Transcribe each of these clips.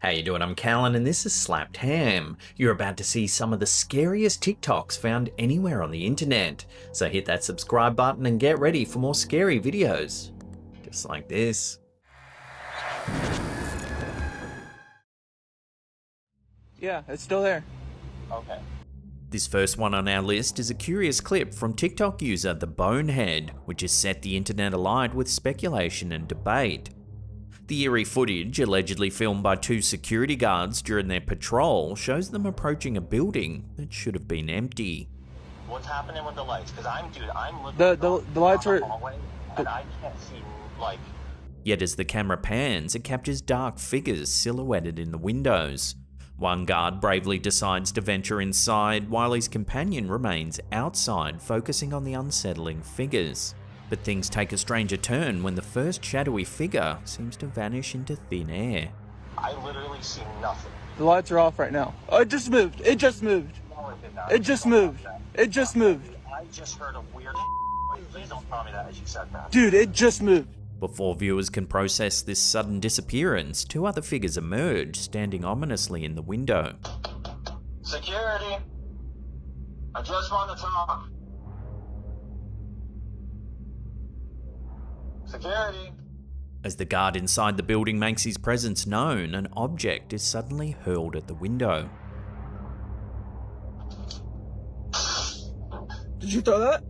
How you doing? I'm Callan and this is Slapped Ham. You're about to see some of the scariest TikToks found anywhere on the internet. So hit that subscribe button and get ready for more scary videos. Just like this. Yeah, it's still there. Okay. This first one on our list is a curious clip from TikTok user The Bonehead, which has set the internet alight with speculation and debate. The eerie footage, allegedly filmed by two security guards during their patrol, shows them approaching a building that should have been empty. What's happening with the lights? Because I'm looking The lights are hallway, and I can't see, like... Yet as the camera pans, it captures dark figures silhouetted in the windows. One guard bravely decides to venture inside, while his companion remains outside, focusing on the unsettling figures. But things take a stranger turn when the first shadowy figure seems to vanish into thin air. I literally see nothing. The lights are off right now. Oh, it just moved. It just moved. No, it did not. It just moved. It just moved. I just heard a weird Please don't tell me that as you said that. Dude, it just moved. Before viewers can process this sudden disappearance, two other figures emerge, standing ominously in the window. Security! I just want to talk. Security! As the guard inside the building makes his presence known, an object is suddenly hurled at the window. Did you throw that?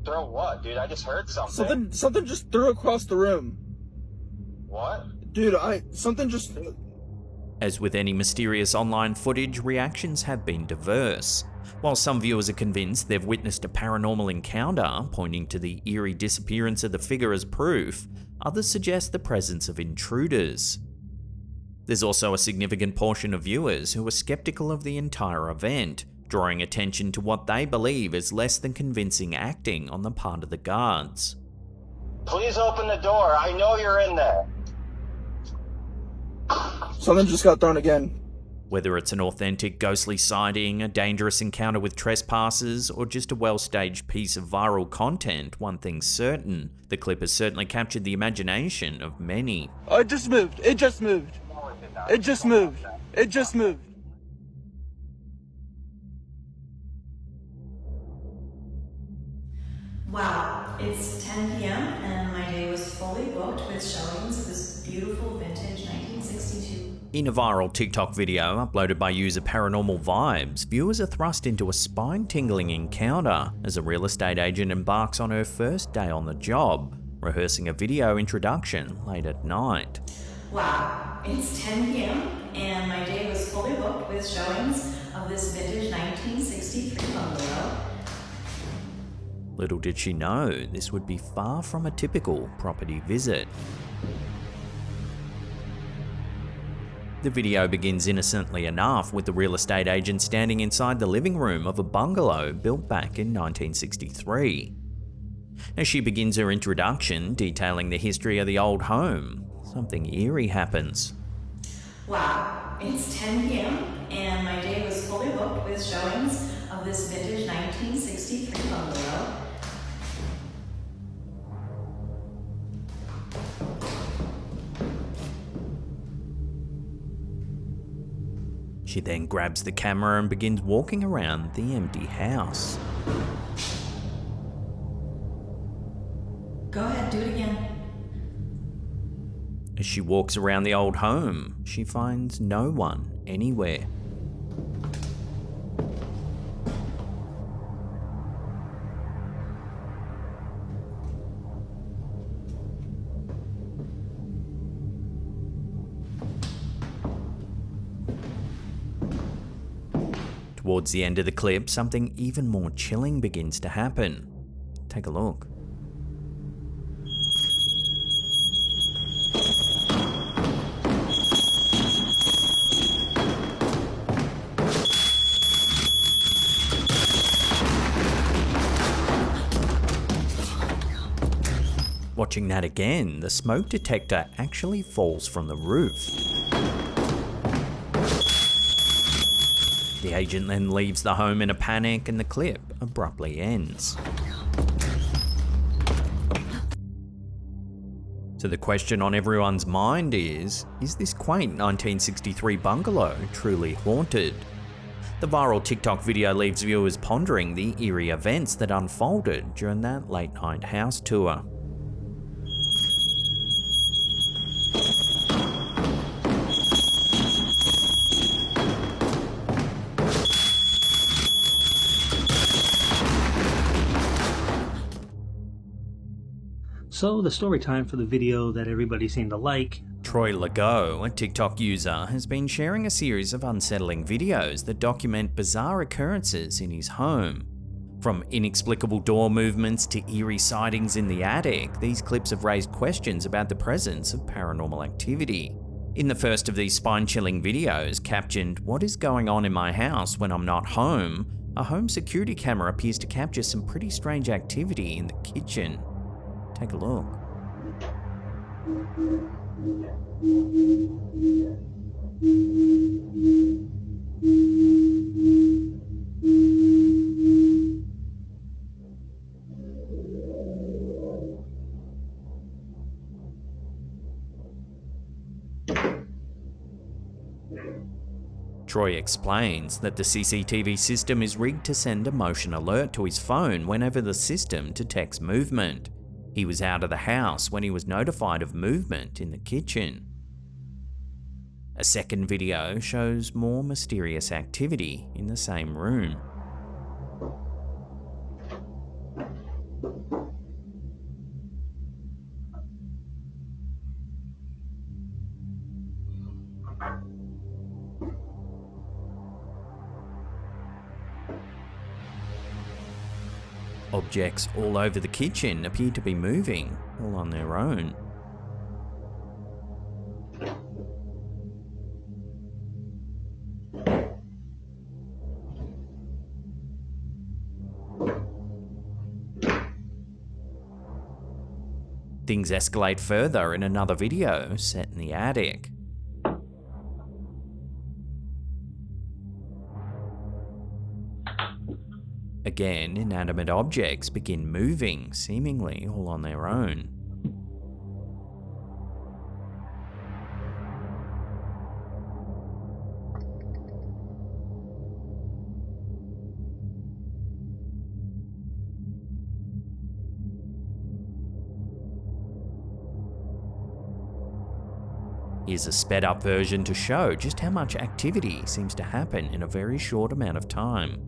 Throw what, dude? I just heard something. Something just threw across the room. What? Dude, something just... As with any mysterious online footage, reactions have been diverse. While some viewers are convinced they've witnessed a paranormal encounter, pointing to the eerie disappearance of the figure as proof, others suggest the presence of intruders. There's also a significant portion of viewers who are skeptical of the entire event, drawing attention to what they believe is less than convincing acting on the part of the guards. Please open the door. I know you're in there. Something just got thrown again. Whether it's an authentic ghostly sighting, a dangerous encounter with trespassers, or just a well-staged piece of viral content, one thing's certain: the clip has certainly captured the imagination of many. Oh, it just moved. It just moved. No, it did not. It just moved. It just moved. Wow, it's 10 p.m. and my day was fully booked with showings of this beautiful vintage 1962. In a viral TikTok video uploaded by user Paranormal Vibes, viewers are thrust into a spine-tingling encounter as a real estate agent embarks on her first day on the job, rehearsing a video introduction late at night. Wow, it's 10 p.m. and my day was fully booked with showings of this vintage 1963 bungalow. Little did she know, this would be far from a typical property visit. The video begins innocently enough with the real estate agent standing inside the living room of a bungalow built back in 1963. As she begins her introduction, detailing the history of the old home, something eerie happens. Wow, it's 10 p.m. and my day was fully booked with showings of this vintage 1963 bungalow. She then grabs the camera and begins walking around the empty house. Go ahead, do it again. As she walks around the old home, she finds no one anywhere. Towards the end of the clip, something even more chilling begins to happen. Take a look. Watching that again, the smoke detector actually falls from the roof. The agent then leaves the home in a panic and the clip abruptly ends. So the question on everyone's mind is this quaint 1963 bungalow truly haunted? The viral TikTok video leaves viewers pondering the eerie events that unfolded during that late-night house tour. So the story time for the video that everybody seemed to like. Troy Legault, a TikTok user, has been sharing a series of unsettling videos that document bizarre occurrences in his home. From inexplicable door movements to eerie sightings in the attic, these clips have raised questions about the presence of paranormal activity. In the first of these spine-chilling videos, captioned, "What is going on in my house when I'm not home?" a home security camera appears to capture some pretty strange activity in the kitchen. Take a look. Troy explains that the CCTV system is rigged to send a motion alert to his phone whenever the system detects movement. He was out of the house when he was notified of movement in the kitchen. A second video shows more mysterious activity in the same room. Objects all over the kitchen appear to be moving, all on their own. Things escalate further in another video set in the attic. Again, inanimate objects begin moving, seemingly all on their own. Here's a sped up version to show just how much activity seems to happen in a very short amount of time.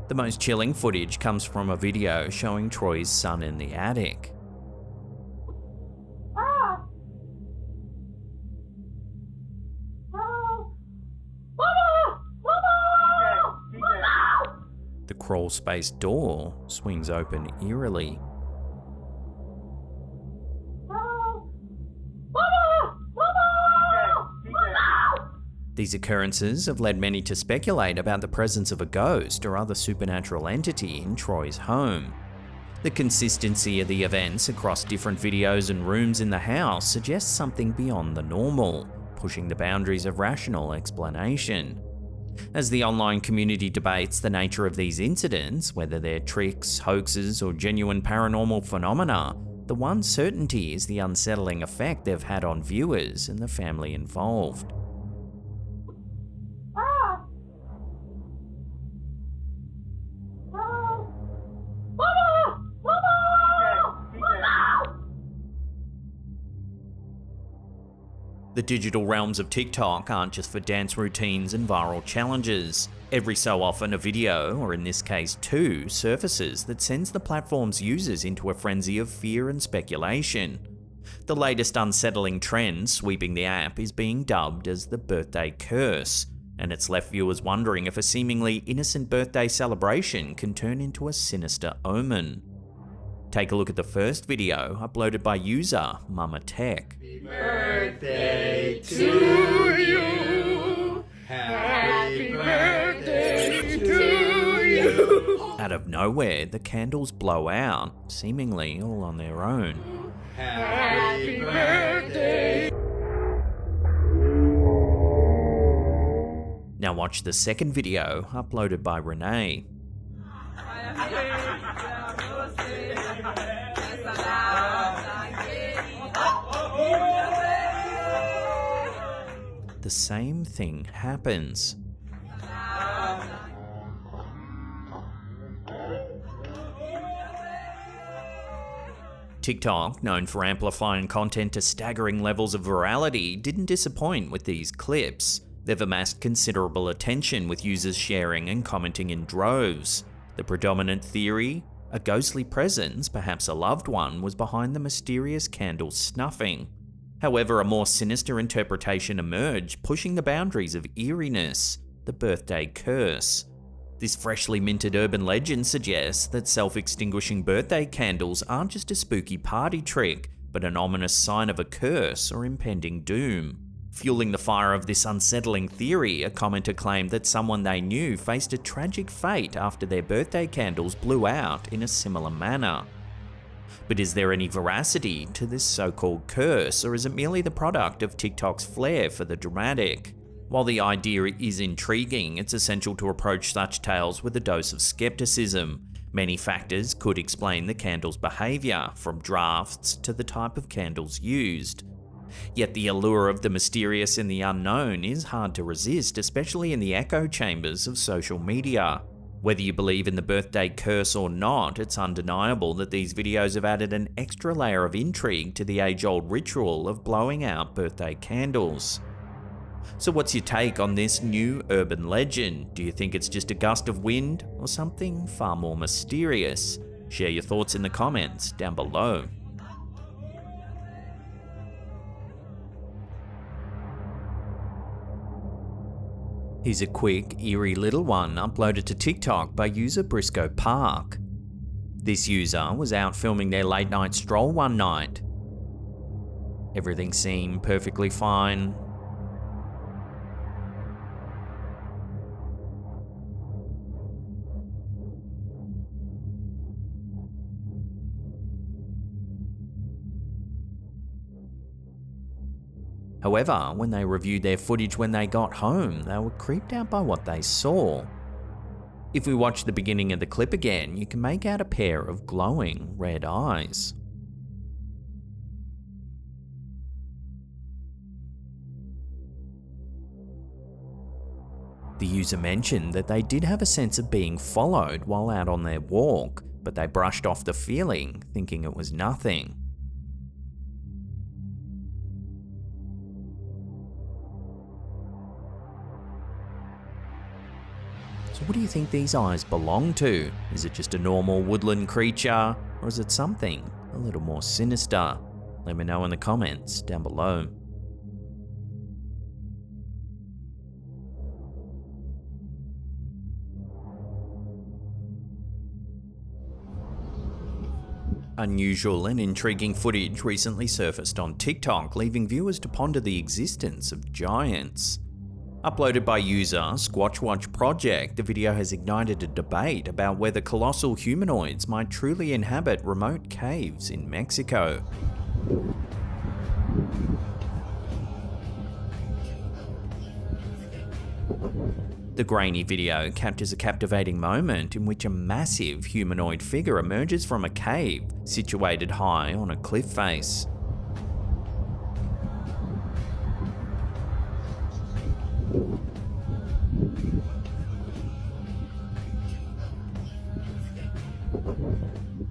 The most chilling footage comes from a video showing Troy's son in the attic. The crawl space door swings open eerily. These occurrences have led many to speculate about the presence of a ghost or other supernatural entity in Troy's home. The consistency of the events across different videos and rooms in the house suggests something beyond the normal, pushing the boundaries of rational explanation. As the online community debates the nature of these incidents, whether they're tricks, hoaxes, or genuine paranormal phenomena, the one certainty is the unsettling effect they've had on viewers and the family involved. The digital realms of TikTok aren't just for dance routines and viral challenges. Every so often a video, or in this case two, surfaces that sends the platform's users into a frenzy of fear and speculation. The latest unsettling trend sweeping the app is being dubbed as the birthday curse, and it's left viewers wondering if a seemingly innocent birthday celebration can turn into a sinister omen. Take a look at the first video uploaded by user Mama Tech. Happy birthday to you. Happy birthday to you. Out of nowhere, the candles blow out, seemingly all on their own. Happy birthday! Now watch the second video, uploaded by Renee. The same thing happens. TikTok, known for amplifying content to staggering levels of virality, didn't disappoint with these clips. They've amassed considerable attention, with users sharing and commenting in droves. The predominant theory? A ghostly presence, perhaps a loved one, was behind the mysterious candle snuffing. However, a more sinister interpretation emerged, pushing the boundaries of eeriness: the birthday curse. This freshly minted urban legend suggests that self-extinguishing birthday candles aren't just a spooky party trick, but an ominous sign of a curse or impending doom. Fueling the fire of this unsettling theory, a commenter claimed that someone they knew faced a tragic fate after their birthday candles blew out in a similar manner. But is there any veracity to this so-called curse, or is it merely the product of TikTok's flair for the dramatic? While the idea is intriguing, it's essential to approach such tales with a dose of skepticism. Many factors could explain the candle's behaviour, from drafts to the type of candles used. Yet the allure of the mysterious and the unknown is hard to resist, especially in the echo chambers of social media. Whether you believe in the birthday curse or not, it's undeniable that these videos have added an extra layer of intrigue to the age-old ritual of blowing out birthday candles. So what's your take on this new urban legend? Do you think it's just a gust of wind, or something far more mysterious? Share your thoughts in the comments down below. Here's a quick, eerie little one uploaded to TikTok by user Briscoe Park. This user was out filming their late night stroll one night. Everything seemed perfectly fine. However, when they reviewed their footage when they got home, they were creeped out by what they saw. If we watch the beginning of the clip again, you can make out a pair of glowing red eyes. The user mentioned that they did have a sense of being followed while out on their walk, but they brushed off the feeling, thinking it was nothing. So what do you think these eyes belong to? Is it just a normal woodland creature, or is it something a little more sinister? Let me know in the comments down below. Unusual and intriguing footage recently surfaced on TikTok, leaving viewers to ponder the existence of giants. Uploaded by user Squatchwatch Project, the video has ignited a debate about whether colossal humanoids might truly inhabit remote caves in Mexico. The grainy video captures a captivating moment in which a massive humanoid figure emerges from a cave situated high on a cliff face.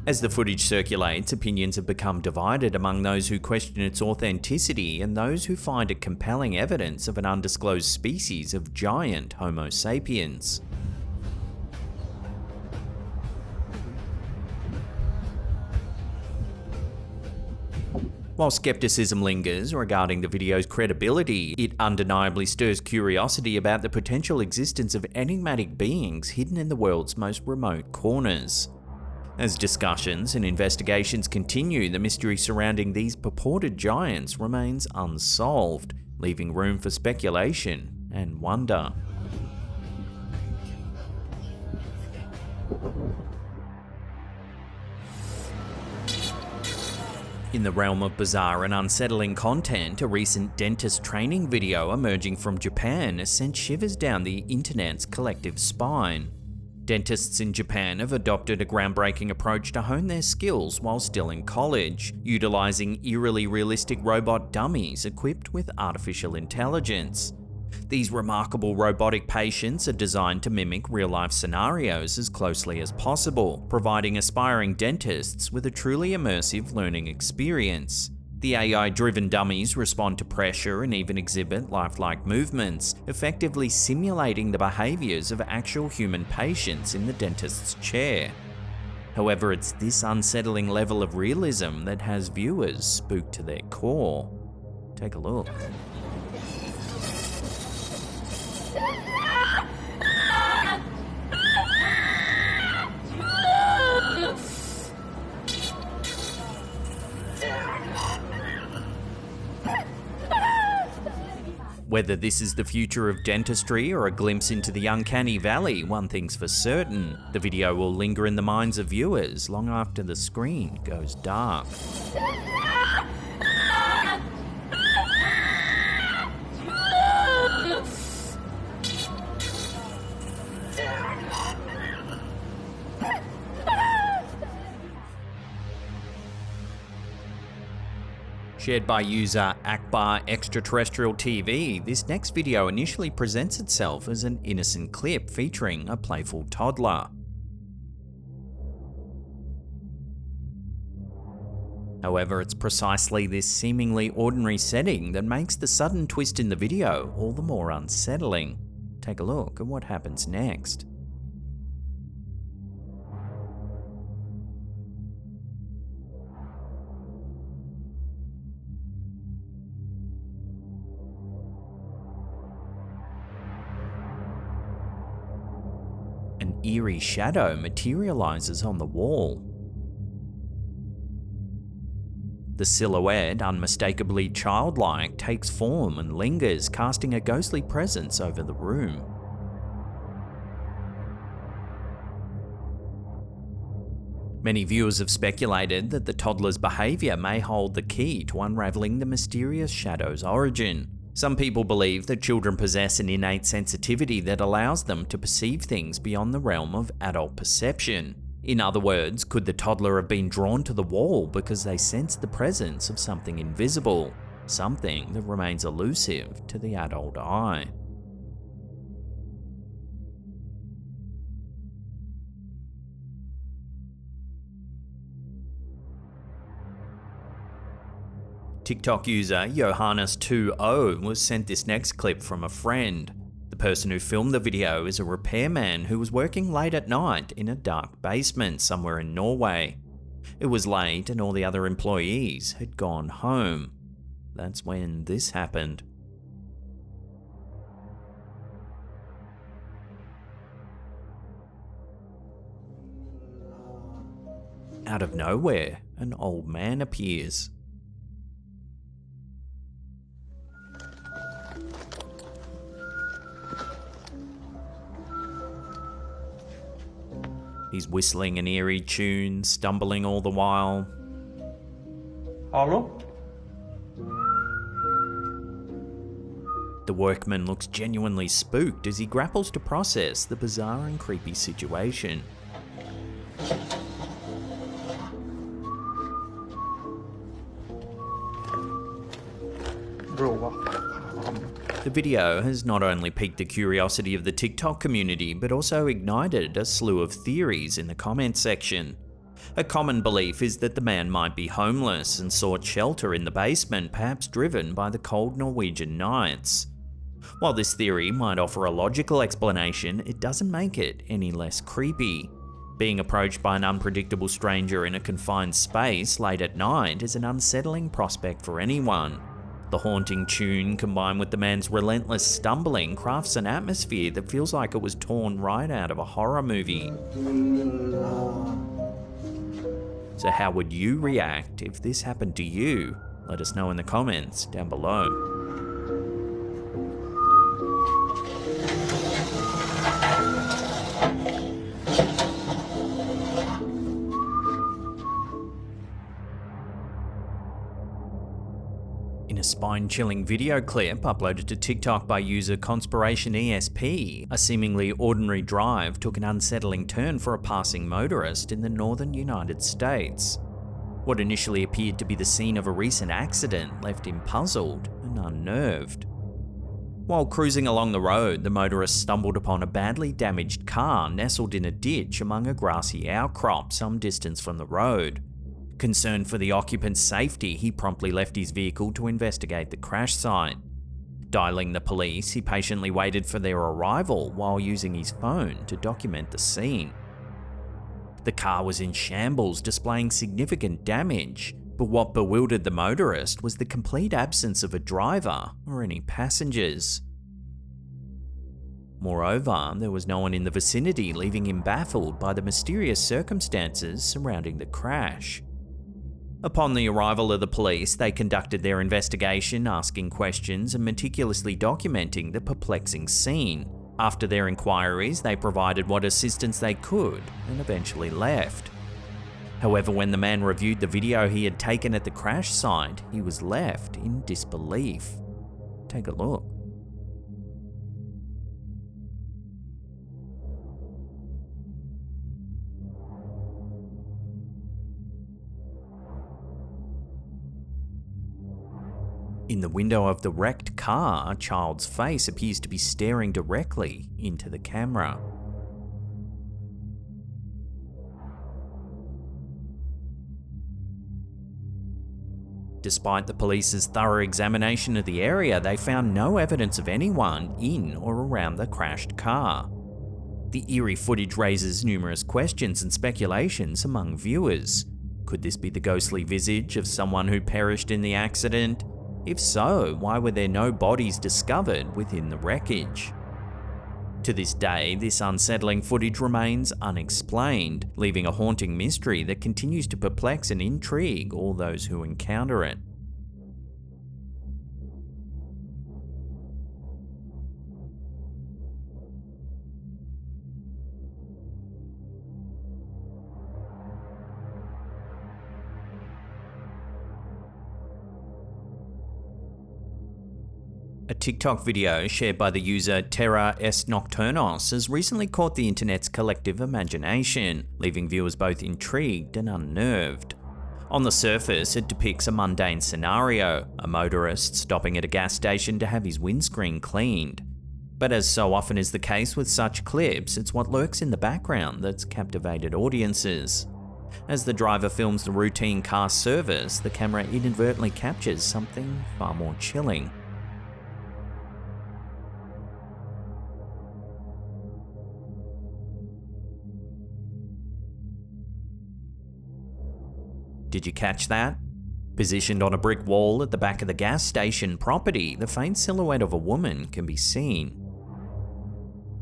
As the footage circulates, opinions have become divided among those who question its authenticity and those who find it compelling evidence of an undisclosed species of giant Homo sapiens. While skepticism lingers regarding the video's credibility, it undeniably stirs curiosity about the potential existence of enigmatic beings hidden in the world's most remote corners. As discussions and investigations continue, the mystery surrounding these purported giants remains unsolved, leaving room for speculation and wonder. In the realm of bizarre and unsettling content, a recent dentist training video emerging from Japan has sent shivers down the internet's collective spine. Dentists in Japan have adopted a groundbreaking approach to hone their skills while still in college, utilizing eerily realistic robot dummies equipped with artificial intelligence. These remarkable robotic patients are designed to mimic real-life scenarios as closely as possible, providing aspiring dentists with a truly immersive learning experience. The AI-driven dummies respond to pressure and even exhibit lifelike movements, effectively simulating the behaviors of actual human patients in the dentist's chair. However, it's this unsettling level of realism that has viewers spooked to their core. Take a look. Whether this is the future of dentistry or a glimpse into the uncanny valley, one thing's for certain: the video will linger in the minds of viewers long after the screen goes dark. Shared by user Akbar Extraterrestrial TV, this next video initially presents itself as an innocent clip featuring a playful toddler. However, it's precisely this seemingly ordinary setting that makes the sudden twist in the video all the more unsettling. Take a look at what happens next. An eerie shadow materializes on the wall. The silhouette, unmistakably childlike, takes form and lingers, casting a ghostly presence over the room. Many viewers have speculated that the toddler's behavior may hold the key to unraveling the mysterious shadow's origin. Some people believe that children possess an innate sensitivity that allows them to perceive things beyond the realm of adult perception. In other words, could the toddler have been drawn to the wall because they sensed the presence of something invisible, something that remains elusive to the adult eye? TikTok user Johannes20 was sent this next clip from a friend. The person who filmed the video is a repairman who was working late at night in a dark basement somewhere in Norway. It was late and all the other employees had gone home. That's when this happened. Out of nowhere, an old man appears. He's whistling an eerie tune, stumbling all the while. Hello? The workman looks genuinely spooked as he grapples to process the bizarre and creepy situation. The video has not only piqued the curiosity of the TikTok community, but also ignited a slew of theories in the comments section. A common belief is that the man might be homeless and sought shelter in the basement, perhaps driven by the cold Norwegian nights. While this theory might offer a logical explanation, it doesn't make it any less creepy. Being approached by an unpredictable stranger in a confined space late at night is an unsettling prospect for anyone. The haunting tune, combined with the man's relentless stumbling, crafts an atmosphere that feels like it was torn right out of a horror movie. So how would you react if this happened to you? Let us know in the comments down below. spine-chilling video clip uploaded to TikTok by user ConspirationESP, a seemingly ordinary drive took an unsettling turn for a passing motorist in the northern United States. What initially appeared to be the scene of a recent accident left him puzzled and unnerved. While cruising along the road, the motorist stumbled upon a badly damaged car nestled in a ditch among a grassy outcrop some distance from the road. Concerned for the occupant's safety, he promptly left his vehicle to investigate the crash site. Dialing the police, he patiently waited for their arrival while using his phone to document the scene. The car was in shambles, displaying significant damage, but what bewildered the motorist was the complete absence of a driver or any passengers. Moreover, there was no one in the vicinity, leaving him baffled by the mysterious circumstances surrounding the crash. Upon the arrival of the police, they conducted their investigation, asking questions and meticulously documenting the perplexing scene. After their inquiries, they provided what assistance they could and eventually left. However, when the man reviewed the video he had taken at the crash site, he was left in disbelief. Take a look. In the window of the wrecked car, a child's face appears to be staring directly into the camera. Despite the police's thorough examination of the area, they found no evidence of anyone in or around the crashed car. The eerie footage raises numerous questions and speculations among viewers. Could this be the ghostly visage of someone who perished in the accident? If so, why were there no bodies discovered within the wreckage? To this day, this unsettling footage remains unexplained, leaving a haunting mystery that continues to perplex and intrigue all those who encounter it. A TikTok video shared by the user Terra S Nocturnos has recently caught the internet's collective imagination, leaving viewers both intrigued and unnerved. On the surface, it depicts a mundane scenario, a motorist stopping at a gas station to have his windscreen cleaned. But as so often is the case with such clips, it's what lurks in the background that's captivated audiences. As the driver films the routine car service, the camera inadvertently captures something far more chilling. Did you catch that? Positioned on a brick wall at the back of the gas station property, the faint silhouette of a woman can be seen.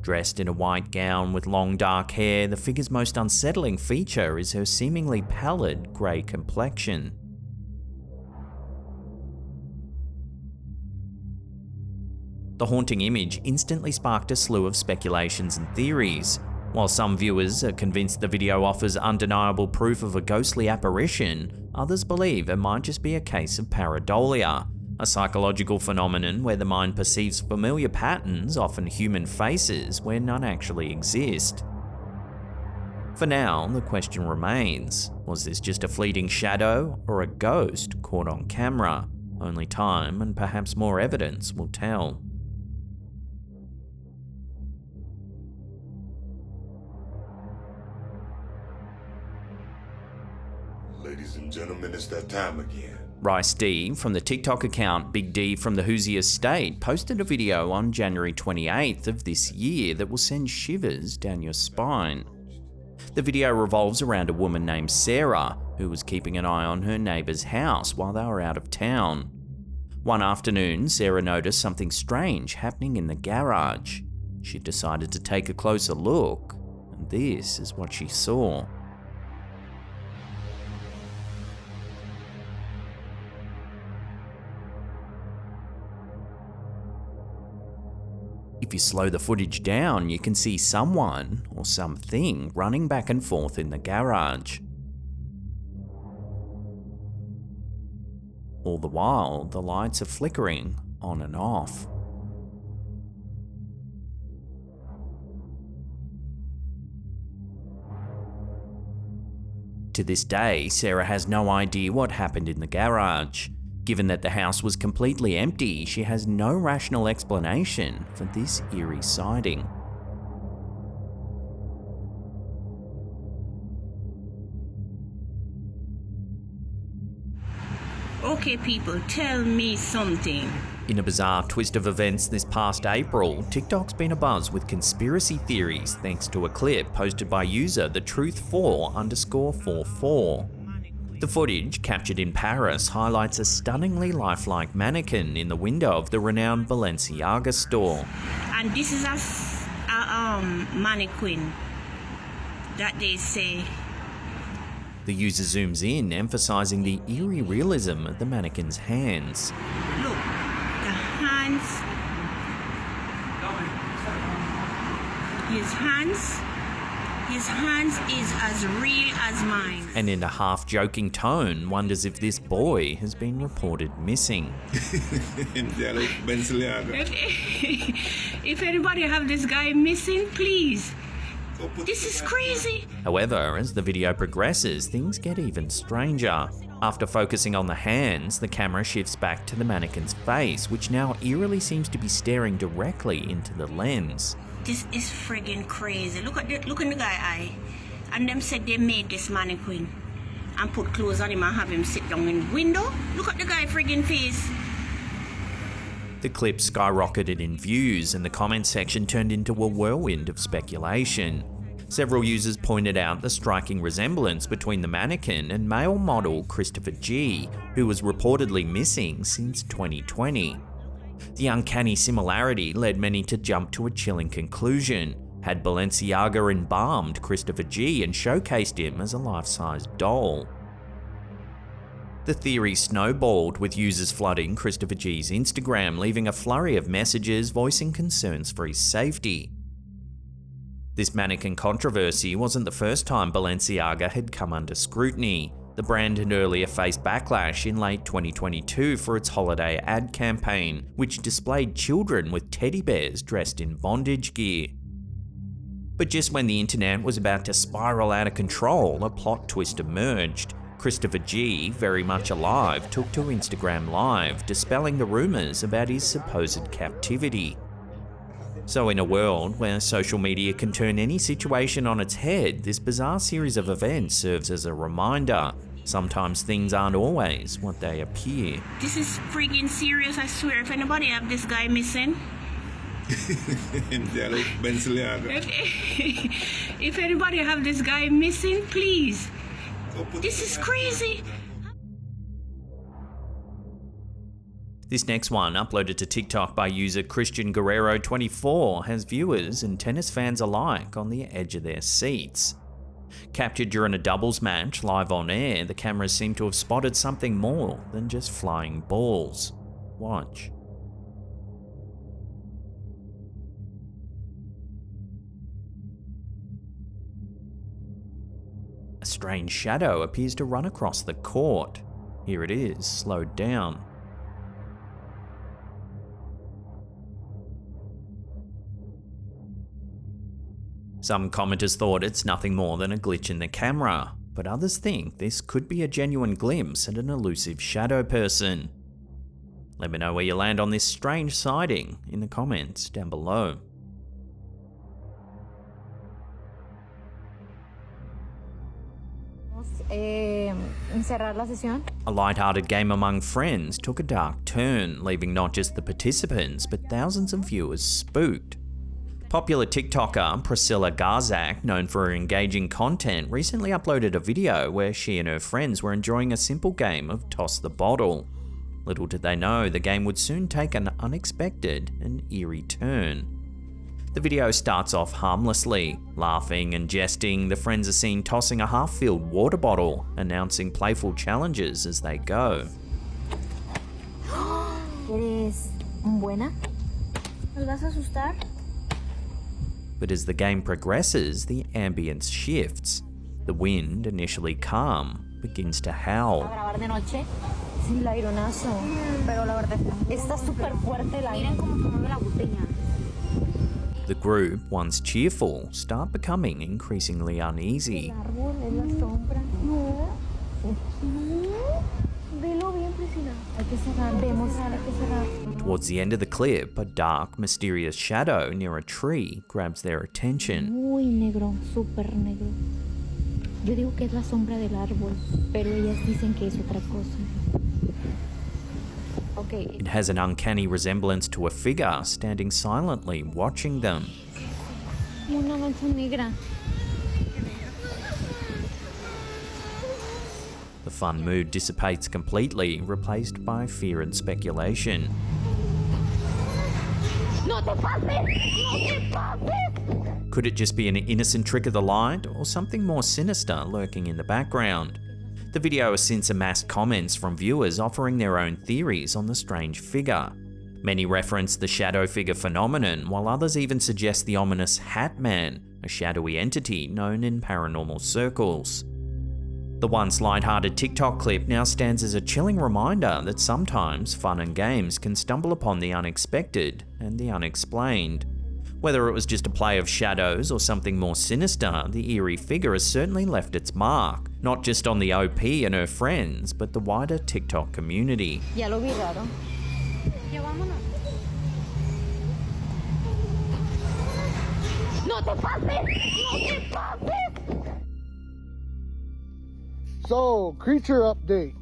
Dressed in a white gown with long dark hair, the figure's most unsettling feature is her seemingly pallid grey complexion. The haunting image instantly sparked a slew of speculations and theories. While some viewers are convinced the video offers undeniable proof of a ghostly apparition, others believe it might just be a case of pareidolia, a psychological phenomenon where the mind perceives familiar patterns, often human faces, where none actually exist. For now, the question remains, was this just a fleeting shadow or a ghost caught on camera? Only time and perhaps more evidence will tell. Ladies and gentlemen, it's that time again. Rice D from the TikTok account Big D from the Hoosier State posted a video on January 28th of this year that will send shivers down your spine. The video revolves around a woman named Sarah, who was keeping an eye on her neighbour's house while they were out of town. One afternoon, Sarah noticed something strange happening in the garage. She decided to take a closer look, and this is what she saw. If you slow the footage down, you can see someone or something running back and forth in the garage. All the while, the lights are flickering on and off. To this day, Sarah has no idea what happened in the garage. Given that the house was completely empty, she has no rational explanation for this eerie sighting. Okay, people, tell me something. In a bizarre twist of events this past April, TikTok's been abuzz with conspiracy theories thanks to a clip posted by user thetruth4_44. The footage, captured in Paris, highlights a stunningly lifelike mannequin in the window of the renowned Balenciaga store. And this is a mannequin that they say. The user zooms in, emphasizing the eerie realism of the mannequin's hands. Look, the hands. His hands is as real as mine. And in a half-joking tone, wonders if this boy has been reported missing. Balenciaga. If anybody have this guy missing, please. This is crazy. However, as the video progresses, things get even stranger. After focusing on the hands, the camera shifts back to the mannequin's face, which now eerily seems to be staring directly into the lens. This is friggin' crazy. Look in the guy eye. And them said they made this mannequin and put clothes on him and have him sit down in the window. Look at the guy friggin' face. The clip skyrocketed in views and the comment section turned into a whirlwind of speculation. Several users pointed out the striking resemblance between the mannequin and male model Christopher G, who was reportedly missing since 2020. The uncanny similarity led many to jump to a chilling conclusion. Had Balenciaga embalmed Christopher G and showcased him as a life-size doll? The theory snowballed, with users flooding Christopher G's Instagram, leaving a flurry of messages voicing concerns for his safety. This mannequin controversy wasn't the first time Balenciaga had come under scrutiny. The brand had earlier faced backlash in late 2022 for its holiday ad campaign, which displayed children with teddy bears dressed in bondage gear. But just when the internet was about to spiral out of control, a plot twist emerged. Christopher G, very much alive, took to Instagram Live, dispelling the rumours about his supposed captivity. So in a world where social media can turn any situation on its head, this bizarre series of events serves as a reminder. Sometimes things aren't always what they appear. This is friggin' serious, I swear. If anybody have this guy missing... Balenciaga. If anybody have this guy missing, please. This is crazy. This next one, uploaded to TikTok by user Christian Guerrero24, has viewers and tennis fans alike on the edge of their seats. Captured during a doubles match live on air, the cameras seem to have spotted something more than just flying balls. Watch. A strange shadow appears to run across the court. Here it is, slowed down. Some commenters thought it's nothing more than a glitch in the camera, but others think this could be a genuine glimpse at an elusive shadow person. Let me know where you land on this strange sighting in the comments down below. Cerrar la sesión. A light-hearted game among friends took a dark turn, leaving not just the participants, but thousands of viewers spooked. Popular TikToker Priscilla Garzak, known for her engaging content, recently uploaded a video where she and her friends were enjoying a simple game of toss the bottle. Little did they know the game would soon take an unexpected and eerie turn. The video starts off harmlessly. Laughing and jesting, the friends are seen tossing a half-filled water bottle, announcing playful challenges as they go. ¿Eres buena? ¿Nos vas a asustar? But as the game progresses, the ambience shifts. The wind, initially calm, begins to howl. A grabar de noche. Sí, el aironazo. Pero la verdad, está súper fuerte el aire. Miren cómo se mueve la botella. The group, once cheerful, start becoming increasingly uneasy. El árbol es la sombra. No. Velo bien, Priscila. Hay que cerrar. Vemos, hay que cerrar. Towards the end of the clip, a dark, mysterious shadow near a tree grabs their attention. Muy negro, súper negro. Yo digo que es la sombra del árbol, pero ellas dicen que es otra cosa. Okay. It has an uncanny resemblance to a figure standing silently watching them. Una mancha negra. The fun mood dissipates completely, replaced by fear and speculation. No te pases! No te pases! Could it just be an innocent trick of the light, or something more sinister lurking in the background? The video has since amassed comments from viewers offering their own theories on the strange figure. Many reference the shadow figure phenomenon, while others even suggest the ominous Hatman, a shadowy entity known in paranormal circles. The once light-hearted TikTok clip now stands as a chilling reminder that sometimes fun and games can stumble upon the unexpected and the unexplained. Whether it was just a play of shadows or something more sinister, the eerie figure has certainly left its mark, not just on the OP and her friends, but the wider TikTok community. Ya lo vi raro. Ya vámonos. No te pases! No te pases! So, creature update.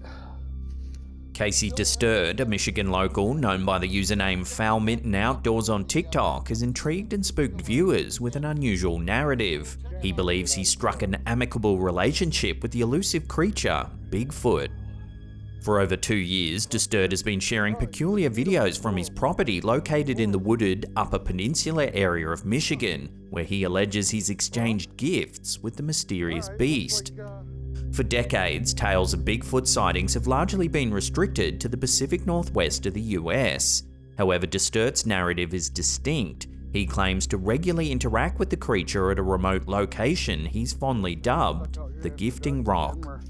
Casey Disturbed, a Michigan local known by the username Foul Mitten Outdoors on TikTok, has intrigued and spooked viewers with an unusual narrative. He believes he struck an amicable relationship with the elusive creature, Bigfoot. For over 2 years, Disturbed has been sharing peculiar videos from his property located in the wooded Upper Peninsula area of Michigan, where he alleges he's exchanged gifts with the mysterious beast. For decades, tales of Bigfoot sightings have largely been restricted to the Pacific Northwest of the US. However, Disturbed's narrative is distinct. He claims to regularly interact with the creature at a remote location he's fondly dubbed the Gifting Rock.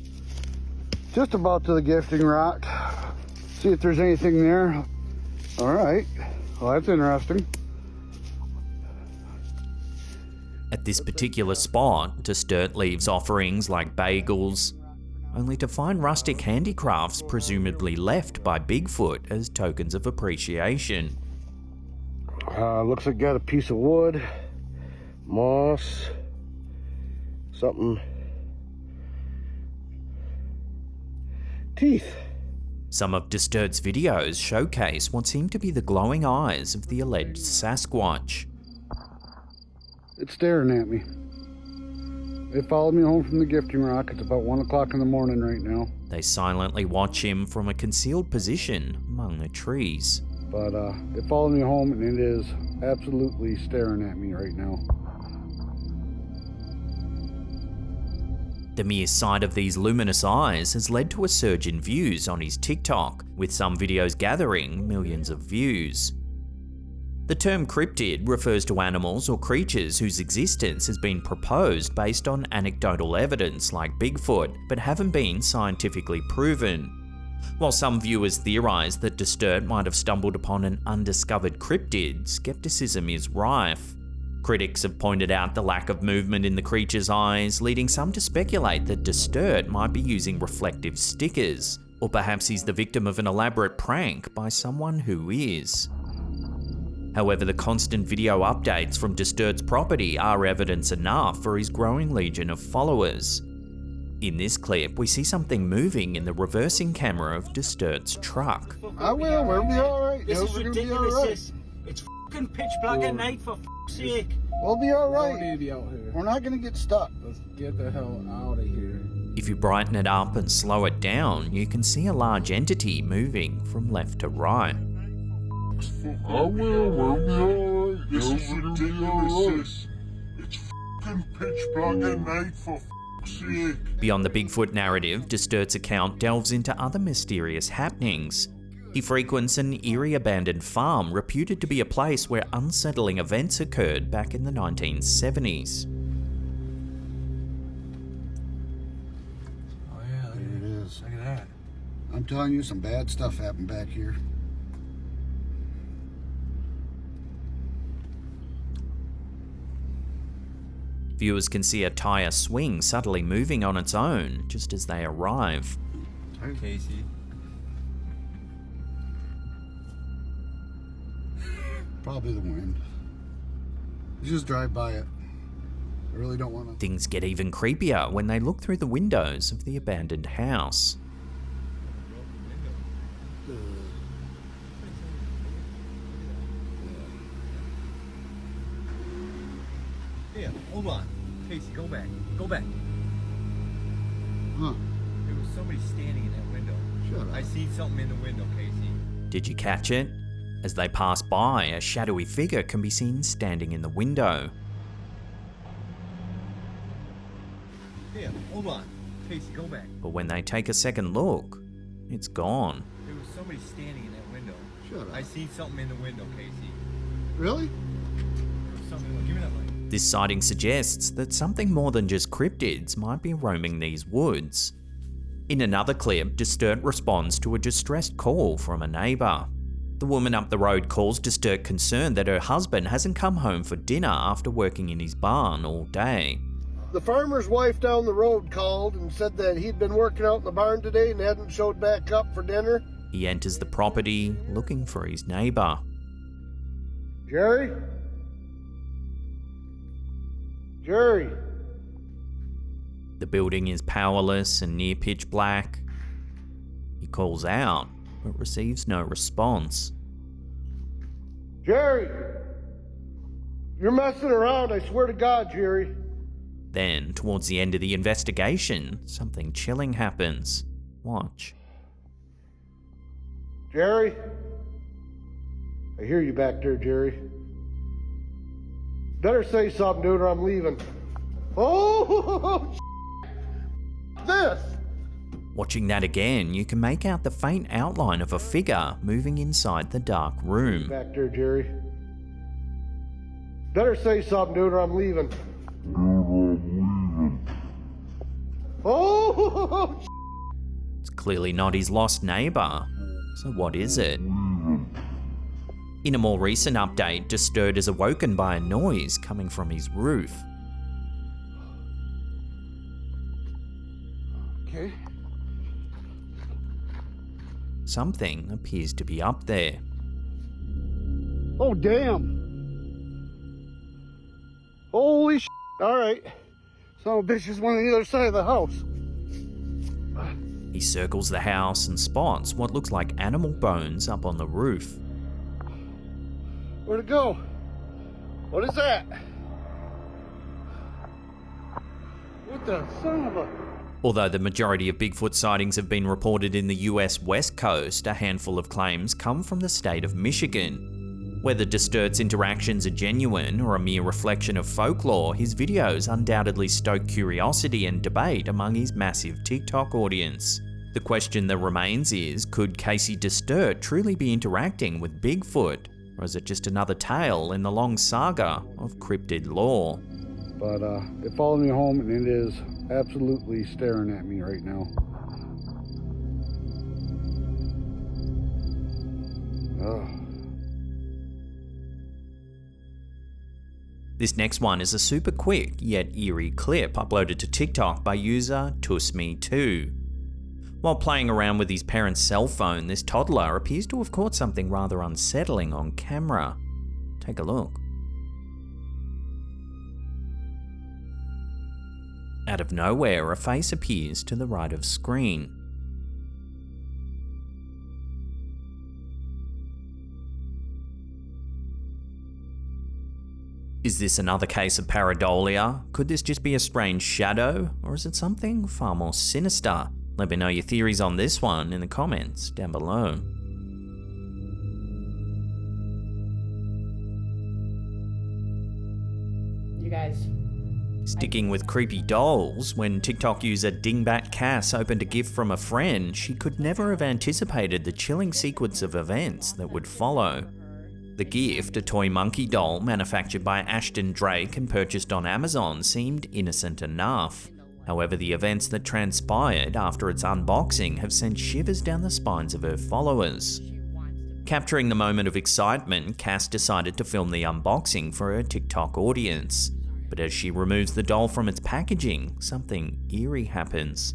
Just about to the Gifting Rock. See if there's anything there. All right. Well, that's interesting. At this particular spot, Disturbed leaves offerings like bagels, only to find rustic handicrafts presumably left by Bigfoot as tokens of appreciation. Looks like got a piece of wood, moss, something. Teeth. Some of Disturbed's videos showcase what seem to be the glowing eyes of the alleged Sasquatch. It's staring at me. It followed me home from the Gifting Rock. It's about 1 o'clock in the morning right now. They silently watch him from a concealed position among the trees. But it followed me home and it is absolutely staring at me right now. The mere sight of these luminous eyes has led to a surge in views on his TikTok, with some videos gathering millions of views. The term cryptid refers to animals or creatures whose existence has been proposed based on anecdotal evidence like Bigfoot, but haven't been scientifically proven. While some viewers theorize that Disturbed might have stumbled upon an undiscovered cryptid, skepticism is rife. Critics have pointed out the lack of movement in the creature's eyes, leading some to speculate that Disturbed might be using reflective stickers, or perhaps he's the victim of an elaborate prank by someone who is. However, the constant video updates from Disturbed's property are evidence enough for his growing legion of followers. In this clip, we see something moving in the reversing camera of Disturbed's truck. I will, we'll be alright. This is ridiculous. It's f***ing pitch black at night, for f***'s sake. We'll be alright. Don't need to be out here. We're not gonna get stuck. Let's get the hell out of here. If you brighten it up and slow it down, you can see a large entity moving from left to right. I will, we'll be alright. This is ridiculous. It's f***ing pitch black at night, for f***'s sake. Beyond the Bigfoot narrative, Disturbed's account delves into other mysterious happenings. He frequents an eerie abandoned farm reputed to be a place where unsettling events occurred back in the 1970s. Oh yeah, there it is. Look at that. I'm telling you, some bad stuff happened back here. Viewers can see a tire swing subtly moving on its own just as they arrive. Casey. Probably the wind. You just drive by it. I really don't want to. Things get even creepier when they look through the windows of the abandoned house. Yeah, hold on. Casey, go back. Go back. Huh. There was somebody standing in that window. Shut up. I seen something in the window, Casey. Did you catch it? As they pass by, a shadowy figure can be seen standing in the window. Yeah, hold on. Casey, go back. But when they take a second look, it's gone. There was somebody standing in that window. Shut up. I seen something in the window, Casey. Really? There was something. Give me that light. This sighting suggests that something more than just cryptids might be roaming these woods. In another clip, Distert responds to a distressed call from a neighbour. The woman up the road calls Distert concerned that her husband hasn't come home for dinner after working in his barn all day. The farmer's wife down the road called and said that he'd been working out in the barn today and hadn't showed back up for dinner. He enters the property looking for his neighbour. Jerry? Jerry? The building is powerless and near pitch black. He calls out, but receives no response. Jerry! You're messing around, I swear to God, Jerry. Then, towards the end of the investigation, something chilling happens. Watch. Jerry? I hear you back there, Jerry. Better say something, dude, or I'm leaving. Oh, this! Watching that again, you can make out the faint outline of a figure moving inside the dark room. Back there, Jerry. Better say something, dude, or I'm leaving. Oh! It's clearly not his lost neighbour. So what is it? In a more recent update, Distert is awoken by a noise coming from his roof. Okay. Something appears to be up there. Oh, damn. Holy shit. All right. Son of a bitch is one on the other side of the house. He circles the house and spots what looks like animal bones up on the roof. Where'd it go? What is that? What the son of a... Although the majority of Bigfoot sightings have been reported in the US West Coast, a handful of claims come from the state of Michigan. Whether Distert's interactions are genuine or a mere reflection of folklore, his videos undoubtedly stoke curiosity and debate among his massive TikTok audience. The question that remains is, could Casey Distert truly be interacting with Bigfoot? Or is it just another tale in the long saga of cryptid lore? But it followed me home and it is absolutely staring at me right now. Ugh. This next one is a super quick yet eerie clip uploaded to TikTok by user TussMe2. While playing around with his parents' cell phone, this toddler appears to have caught something rather unsettling on camera. Take a look. Out of nowhere, a face appears to the right of screen. Is this another case of pareidolia? Could this just be a strange shadow? Or is it something far more sinister? Let me know your theories on this one in the comments down below. You guys. Sticking with creepy dolls, when TikTok user Dingbat Cass opened a gift from a friend, she could never have anticipated the chilling sequence of events that would follow. The gift, a toy monkey doll manufactured by Ashton Drake and purchased on Amazon, seemed innocent enough. However, the events that transpired after its unboxing have sent shivers down the spines of her followers. Capturing the moment of excitement, Cass decided to film the unboxing for her TikTok audience. But as she removes the doll from its packaging, something eerie happens.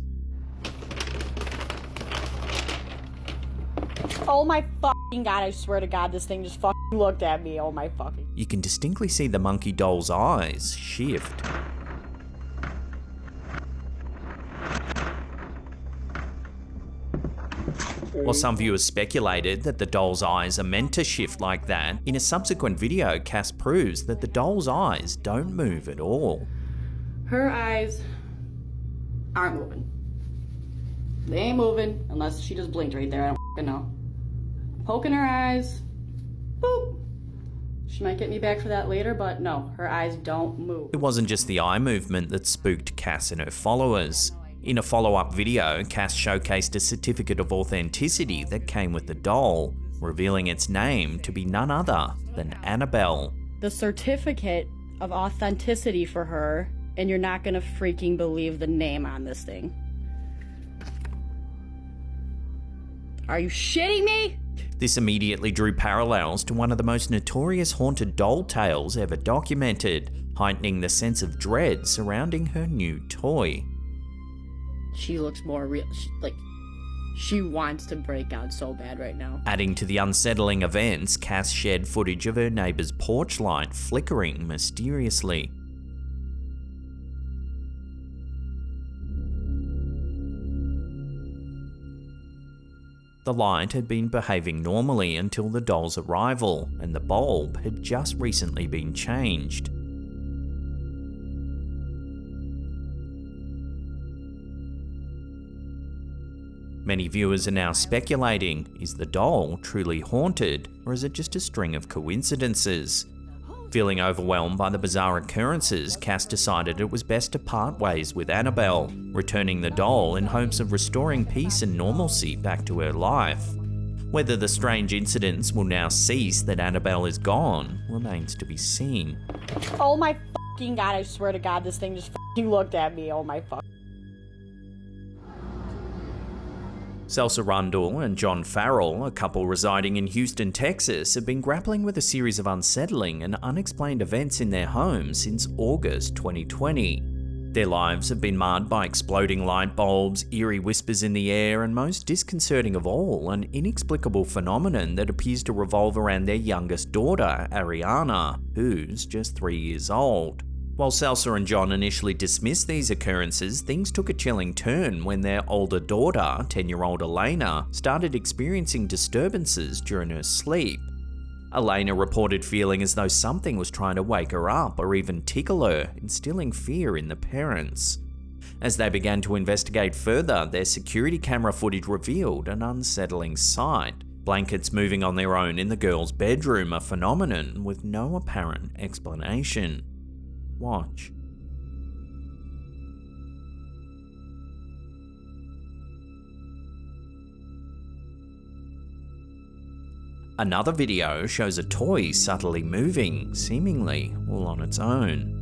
Oh my fucking god, I swear to god, this thing just fucking looked at me. Oh my fucking... You can distinctly see the monkey doll's eyes shift. While some viewers speculated that the doll's eyes are meant to shift like that, in a subsequent video, Cass proves that the doll's eyes don't move at all. Her eyes aren't moving. They ain't moving unless she just blinked right there. I don't fucking know. Poking her eyes. Boop. She might get me back for that later, but no, her eyes don't move. It wasn't just the eye movement that spooked Cass and her followers. In a follow-up video, Cass showcased a certificate of authenticity that came with the doll, revealing its name to be none other than Annabelle. The certificate of authenticity for her, and you're not gonna freaking believe the name on this thing. Are you shitting me? This immediately drew parallels to one of the most notorious haunted doll tales ever documented, heightening the sense of dread surrounding her new toy. She looks more real, she wants to break out so bad right now. Adding to the unsettling events, Cass shared footage of her neighbour's porch light flickering mysteriously. The light had been behaving normally until the doll's arrival, and the bulb had just recently been changed. Many viewers are now speculating, is the doll truly haunted, or is it just a string of coincidences? Feeling overwhelmed by the bizarre occurrences, Cass decided it was best to part ways with Annabelle, returning the doll in hopes of restoring peace and normalcy back to her life. Whether the strange incidents will now cease that Annabelle is gone remains to be seen. Oh my fucking god, I swear to god, this thing just fucking looked at me. Oh my fuck. Salsa Rundle and John Farrell, a couple residing in Houston, Texas, have been grappling with a series of unsettling and unexplained events in their home since August 2020. Their lives have been marred by exploding light bulbs, eerie whispers in the air, and most disconcerting of all, an inexplicable phenomenon that appears to revolve around their youngest daughter, Ariana, who's just 3 years old. While Salsa and John initially dismissed these occurrences, things took a chilling turn when their older daughter, 10-year-old Elena, started experiencing disturbances during her sleep. Elena reported feeling as though something was trying to wake her up or even tickle her, instilling fear in the parents. As they began to investigate further, their security camera footage revealed an unsettling sight. Blankets moving on their own in the girl's bedroom, a phenomenon with no apparent explanation. Watch. Another video shows a toy subtly moving, seemingly all on its own.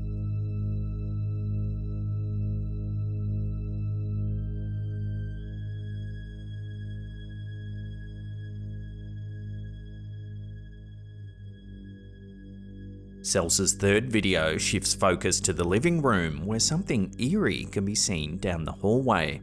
Salsa's third video shifts focus to the living room, where something eerie can be seen down the hallway.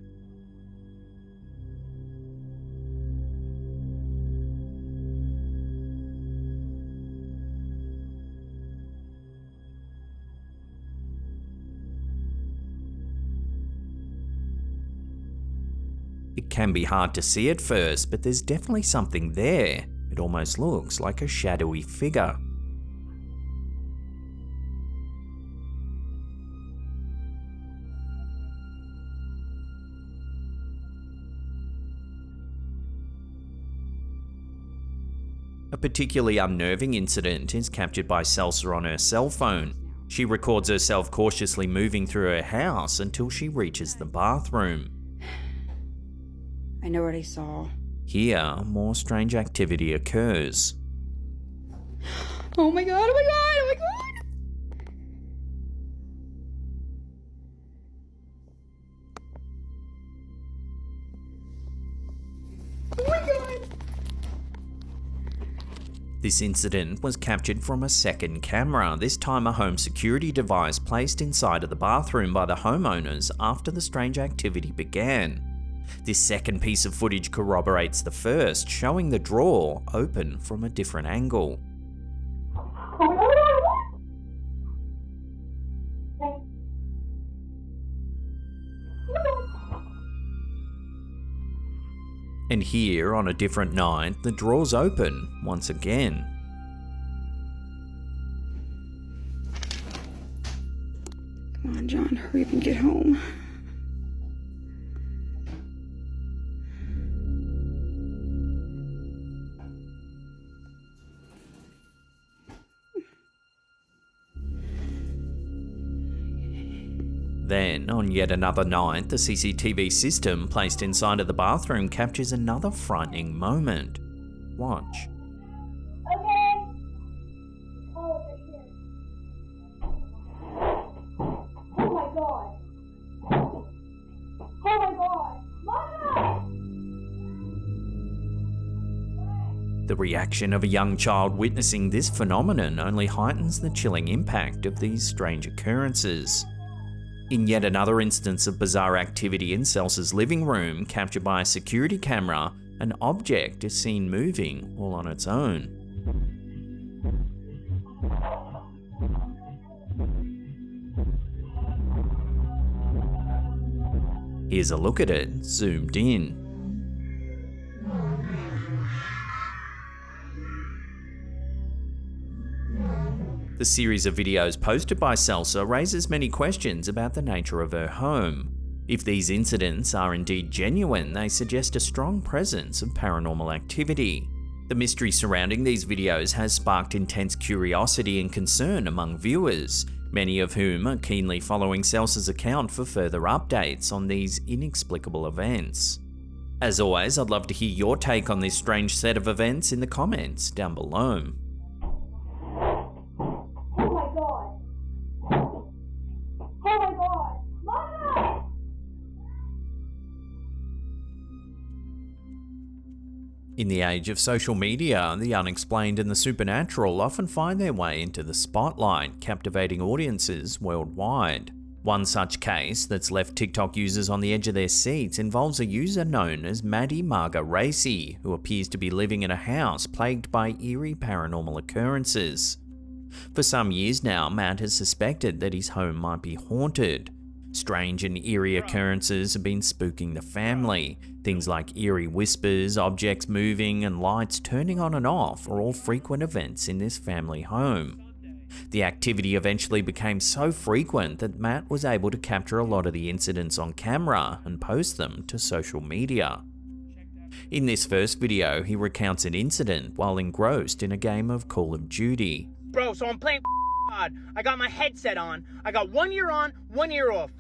It can be hard to see at first, but there's definitely something there. It almost looks like a shadowy figure. A particularly unnerving incident is captured by Salsa on her cell phone. She records herself cautiously moving through her house until she reaches the bathroom. I know what I saw. Here, more strange activity occurs. Oh my god, oh my god, oh my god! This incident was captured from a second camera, this time a home security device placed inside of the bathroom by the homeowners after the strange activity began. This second piece of footage corroborates the first, showing the drawer open from a different angle. And here, on a different night, the drawer's open once again. Come on, John, hurry up and get home. Then, on yet another night, the CCTV system placed inside of the bathroom captures another frightening moment. Watch. The reaction of a young child witnessing this phenomenon only heightens the chilling impact of these strange occurrences. In yet another instance of bizarre activity in Celsa's living room, captured by a security camera, an object is seen moving all on its own. Here's a look at it, zoomed in. The series of videos posted by Celsa raises many questions about the nature of her home. If these incidents are indeed genuine, they suggest a strong presence of paranormal activity. The mystery surrounding these videos has sparked intense curiosity and concern among viewers, many of whom are keenly following Celsa's account for further updates on these inexplicable events. As always, I'd love to hear your take on this strange set of events in the comments down below. In the age of social media, the unexplained and the supernatural often find their way into the spotlight, captivating audiences worldwide. One such case that's left TikTok users on the edge of their seats involves a user known as Maddie Marga Racy, who appears to be living in a house plagued by eerie paranormal occurrences. For some years now, Matt has suspected that his home might be haunted. Strange and eerie occurrences have been spooking the family. Things like eerie whispers, objects moving, and lights turning on and off are all frequent events in this family home. The activity eventually became so frequent that Matt was able to capture a lot of the incidents on camera and post them to social media. In this first video, he recounts an incident while engrossed in a game of Call of Duty. Bro, so I'm playing God. I got my headset on. I got 1 ear on, 1 ear off.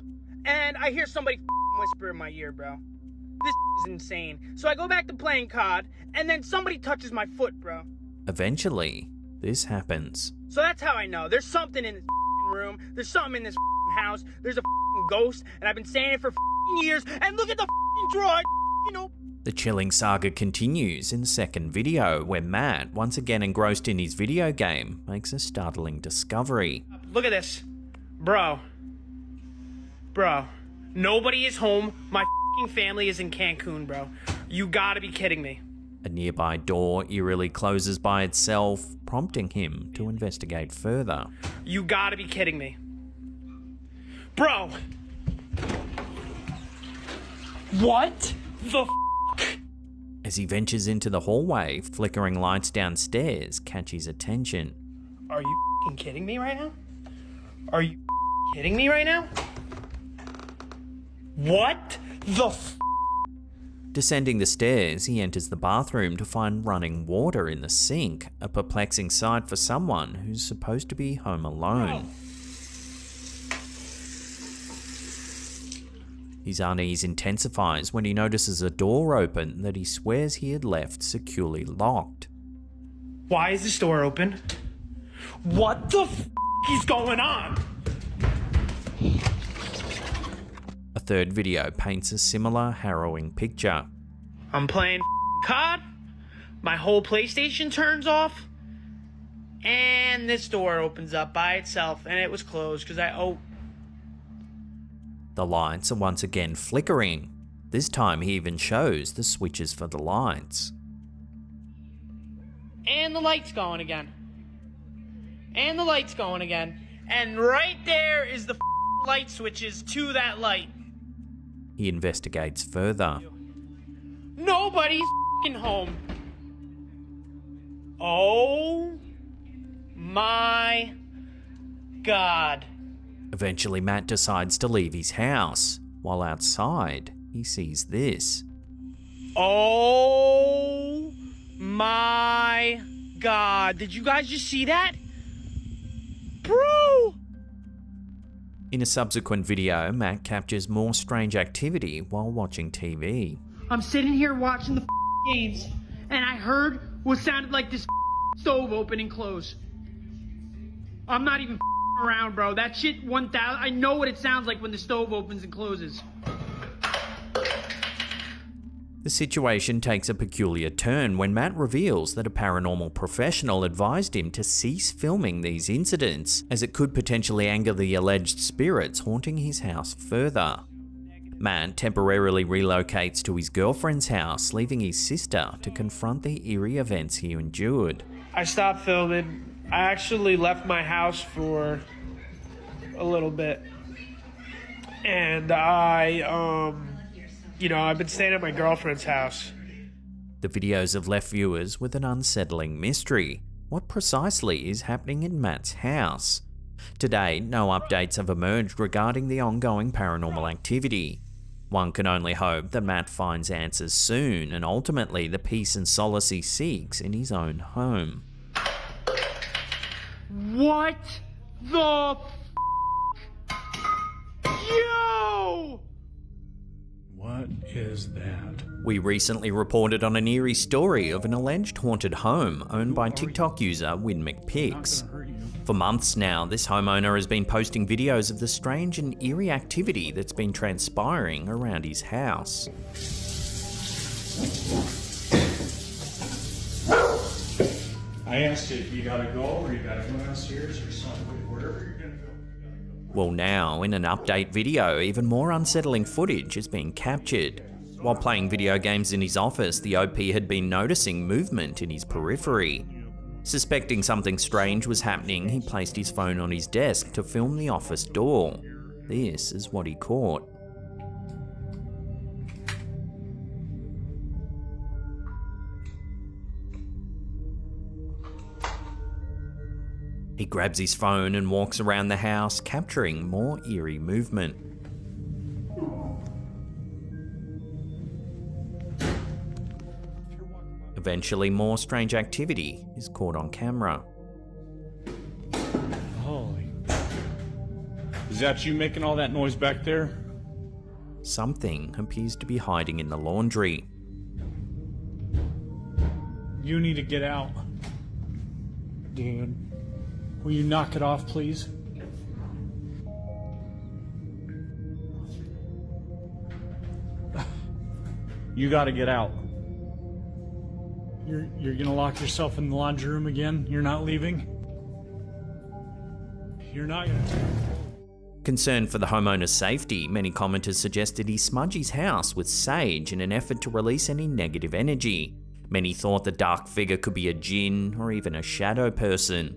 And I hear somebody whisper in my ear, bro. This is insane. So I go back to playing COD, and then somebody touches my foot, bro. Eventually, this happens. So that's how I know. There's something in this room. There's something in this house. There's a ghost, and I've been saying it for years. And look at the drawer, you know. The chilling saga continues in the second video, where Matt, once again engrossed in his video game, makes a startling discovery. Look at this. Bro, nobody is home. My family is in Cancun, bro. You gotta be kidding me. A nearby door eerily closes by itself, prompting him to investigate further. You gotta be kidding me. Bro! What the As he ventures into the hallway, flickering lights downstairs catch his attention. Are you kidding me right now? Are you kidding me right now? What the Descending the stairs, he enters the bathroom to find running water in the sink, a perplexing sight for someone who's supposed to be home alone. His unease intensifies when he notices a door open that he swears he had left securely locked. Why is this door open? What the is going on? A third video paints a similar harrowing picture. I'm playing COD, my whole PlayStation turns off, And this door opens up by itself, and it was closed because The lights are once again flickering. This time he even shows the switches for the lights. And the light's going again. And the light's going again. And right there is the light switches to that light. He investigates further. Nobody's home. Oh my God. Eventually Matt decides to leave his house. While outside, he sees this. Oh my God. Did you guys just see that? Bro! In a subsequent video, Matt captures more strange activity while watching TV. I'm sitting here watching the games, and I heard what sounded like this stove open and close. I'm not even around, bro. That shit 1000. I know what it sounds like when the stove opens and closes. The situation takes a peculiar turn when Matt reveals that a paranormal professional advised him to cease filming these incidents, as it could potentially anger the alleged spirits haunting his house further. Matt temporarily relocates to his girlfriend's house, leaving his sister to confront the eerie events he endured. I stopped filming. I actually left my house for a little bit. And I've been staying at my girlfriend's house. The videos have left viewers with an unsettling mystery. What precisely is happening in Matt's house? Today, no updates have emerged regarding the ongoing paranormal activity. One can only hope that Matt finds answers soon and ultimately the peace and solace he seeks in his own home. What the Yo! What is that? We recently reported on an eerie story of an alleged haunted home owned by TikTok user Win McPix. For months now, this homeowner has been posting videos of the strange and eerie activity that's been transpiring around his house. I asked you if you gotta go or you gotta go downstairs or something, wherever you're gonna go. Well, now, in an update video, even more unsettling footage is being captured. While playing video games in his office, the OP had been noticing movement in his periphery. Suspecting something strange was happening, he placed his phone on his desk to film the office door. This is what he caught. He grabs his phone and walks around the house, capturing more eerie movement. Eventually, more strange activity is caught on camera. Holy. Is that you making all that noise back there? Something appears to be hiding in the laundry. You need to get out. Dude. Will you knock it off, please? You gotta get out. You're gonna lock yourself in the laundry room again? You're not leaving? You're not gonna... Concerned for the homeowner's safety, many commenters suggested he smudge his house with sage in an effort to release any negative energy. Many thought the dark figure could be a djinn or even a shadow person.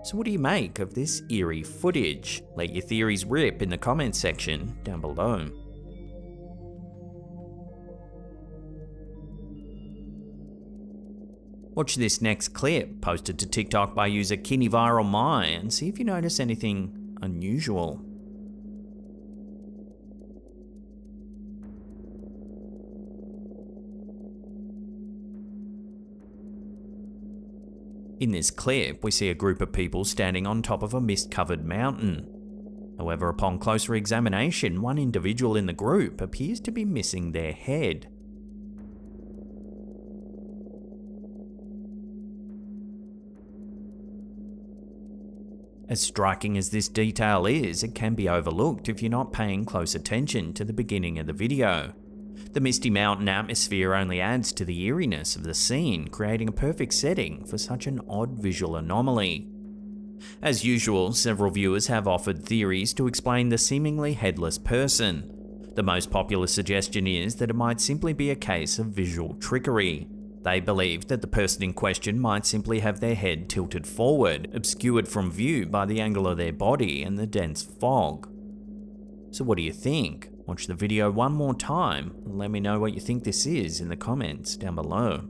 So what do you make of this eerie footage? Let your theories rip in the comments section down below. Watch this next clip, posted to TikTok by user KinnyViralMy, and see if you notice anything unusual. In this clip, we see a group of people standing on top of a mist-covered mountain. However, upon closer examination, one individual in the group appears to be missing their head. As striking as this detail is, it can be overlooked if you're not paying close attention to the beginning of the video. The misty mountain atmosphere only adds to the eeriness of the scene, creating a perfect setting for such an odd visual anomaly. As usual, several viewers have offered theories to explain the seemingly headless person. The most popular suggestion is that it might simply be a case of visual trickery. They believe that the person in question might simply have their head tilted forward, obscured from view by the angle of their body and the dense fog. So what do you think? Watch the video one more time and let me know what you think this is in the comments down below.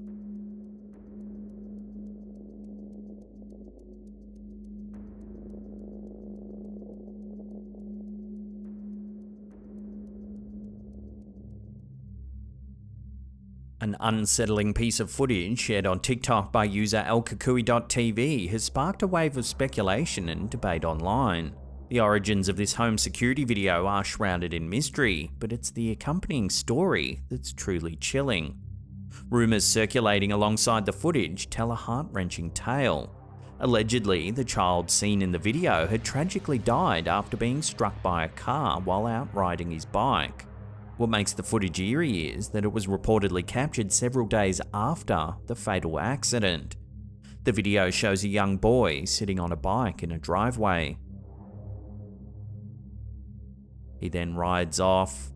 An unsettling piece of footage shared on TikTok by user elkakui.tv has sparked a wave of speculation and debate online. The origins of this home security video are shrouded in mystery, but it's the accompanying story that's truly chilling. Rumours circulating alongside the footage tell a heart-wrenching tale. Allegedly, the child seen in the video had tragically died after being struck by a car while out riding his bike. What makes the footage eerie is that it was reportedly captured several days after the fatal accident. The video shows a young boy sitting on a bike in a driveway. He then rides off,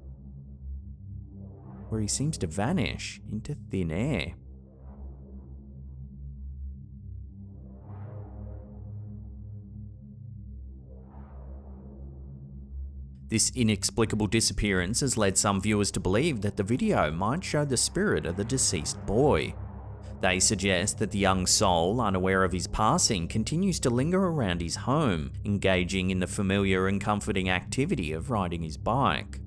where he seems to vanish into thin air. This inexplicable disappearance has led some viewers to believe that the video might show the spirit of the deceased boy. They suggest that the young soul, unaware of his passing, continues to linger around his home, engaging in the familiar and comforting activity of riding his bike.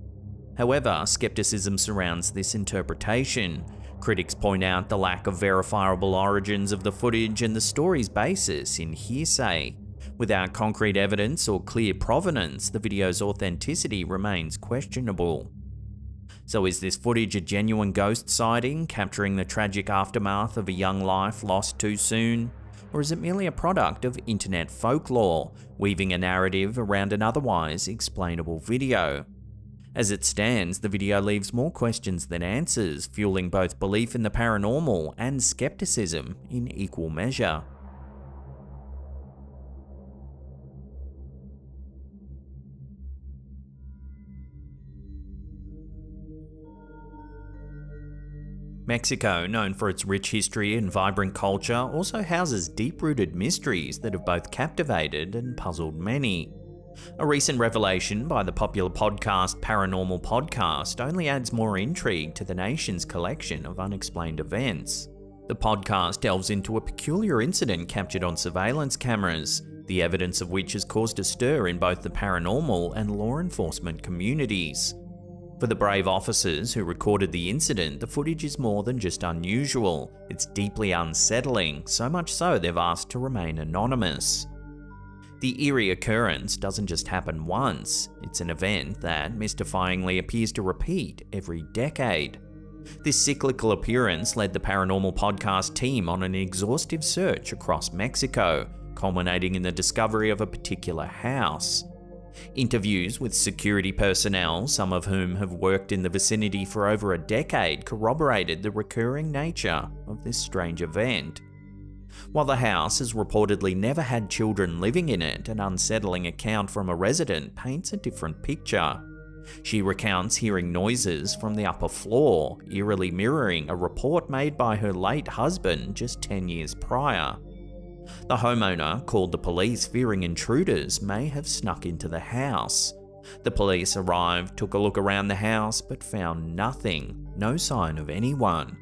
However, skepticism surrounds this interpretation. Critics point out the lack of verifiable origins of the footage and the story's basis in hearsay. Without concrete evidence or clear provenance, the video's authenticity remains questionable. So is this footage a genuine ghost sighting, capturing the tragic aftermath of a young life lost too soon? Or is it merely a product of internet folklore, weaving a narrative around an otherwise explainable video? As it stands, the video leaves more questions than answers, fueling both belief in the paranormal and skepticism in equal measure. Mexico, known for its rich history and vibrant culture, also houses deep-rooted mysteries that have both captivated and puzzled many. A recent revelation by the popular podcast Paranormal Podcast only adds more intrigue to the nation's collection of unexplained events. The podcast delves into a peculiar incident captured on surveillance cameras, the evidence of which has caused a stir in both the paranormal and law enforcement communities. For the brave officers who recorded the incident, the footage is more than just unusual. It's deeply unsettling, so much so they've asked to remain anonymous. The eerie occurrence doesn't just happen once, it's an event that mystifyingly appears to repeat every decade. This cyclical appearance led the Paranormal Podcast team on an exhaustive search across Mexico, culminating in the discovery of a particular house. Interviews with security personnel, some of whom have worked in the vicinity for over a decade, corroborated the recurring nature of this strange event. While the house has reportedly never had children living in it, an unsettling account from a resident paints a different picture. She recounts hearing noises from the upper floor, eerily mirroring a report made by her late husband just 10 years prior. The homeowner called the police fearing intruders may have snuck into the house. The police arrived, took a look around the house, but found nothing, no sign of anyone.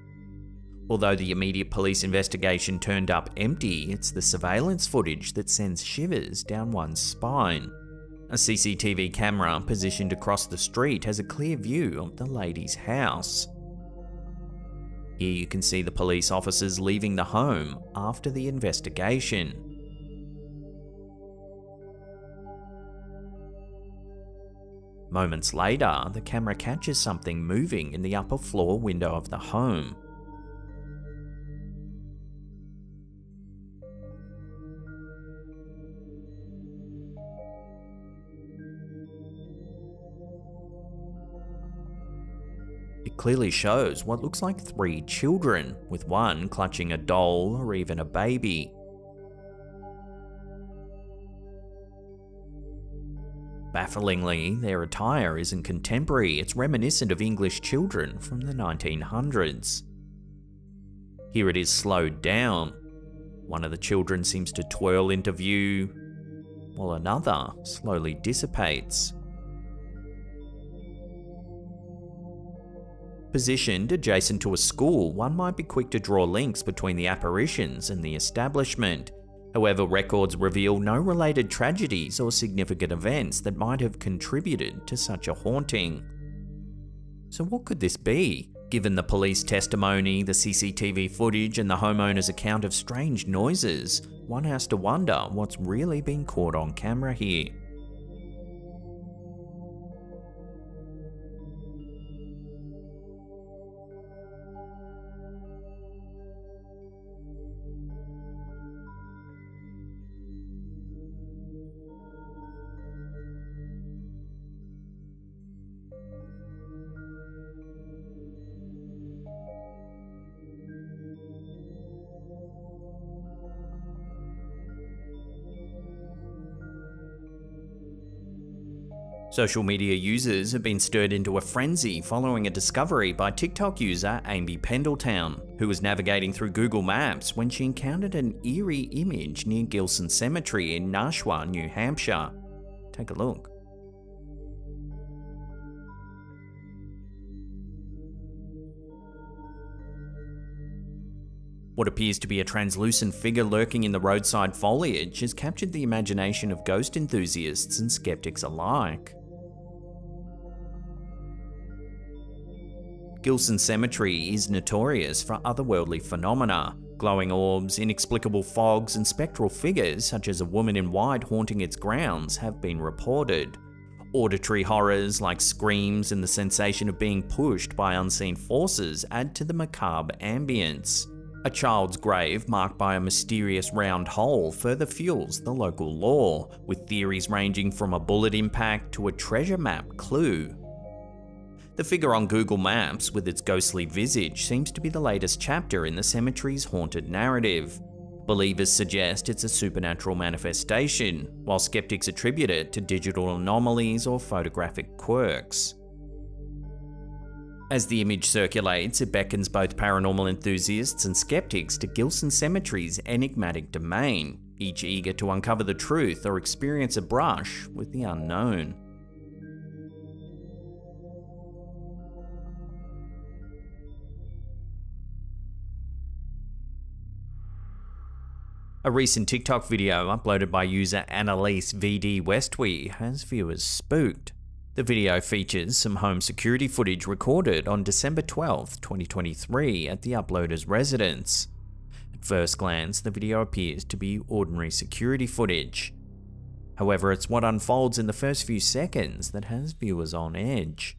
Although the immediate police investigation turned up empty, it's the surveillance footage that sends shivers down one's spine. A CCTV camera positioned across the street has a clear view of the lady's house. Here you can see the police officers leaving the home after the investigation. Moments later, the camera catches something moving in the upper floor window of the home. It clearly shows what looks like 3 children, with one clutching a doll or even a baby. Bafflingly, their attire isn't contemporary, it's reminiscent of English children from the 1900s. Here it is slowed down. One of the children seems to twirl into view, while another slowly dissipates. Positioned adjacent to a school, one might be quick to draw links between the apparitions and the establishment. However, records reveal no related tragedies or significant events that might have contributed to such a haunting. So what could this be? Given the police testimony, the CCTV footage, and the homeowner's account of strange noises, one has to wonder what's really been caught on camera here. Social media users have been stirred into a frenzy following a discovery by TikTok user Amy Pendleton, who was navigating through Google Maps when she encountered an eerie image near Gilson Cemetery in Nashua, New Hampshire. Take a look. What appears to be a translucent figure lurking in the roadside foliage has captured the imagination of ghost enthusiasts and skeptics alike. Gilson Cemetery is notorious for otherworldly phenomena. Glowing orbs, inexplicable fogs, and spectral figures such as a woman in white haunting its grounds have been reported. Auditory horrors like screams and the sensation of being pushed by unseen forces add to the macabre ambience. A child's grave marked by a mysterious round hole further fuels the local lore, with theories ranging from a bullet impact to a treasure map clue. The figure on Google Maps with its ghostly visage seems to be the latest chapter in the cemetery's haunted narrative. Believers suggest it's a supernatural manifestation, while skeptics attribute it to digital anomalies or photographic quirks. As the image circulates, it beckons both paranormal enthusiasts and skeptics to Gilson Cemetery's enigmatic domain, each eager to uncover the truth or experience a brush with the unknown. A recent TikTok video uploaded by user Annalise VD Westwy has viewers spooked. The video features some home security footage recorded on December 12, 2023 at the uploader's residence. At first glance, the video appears to be ordinary security footage. However, it's what unfolds in the first few seconds that has viewers on edge.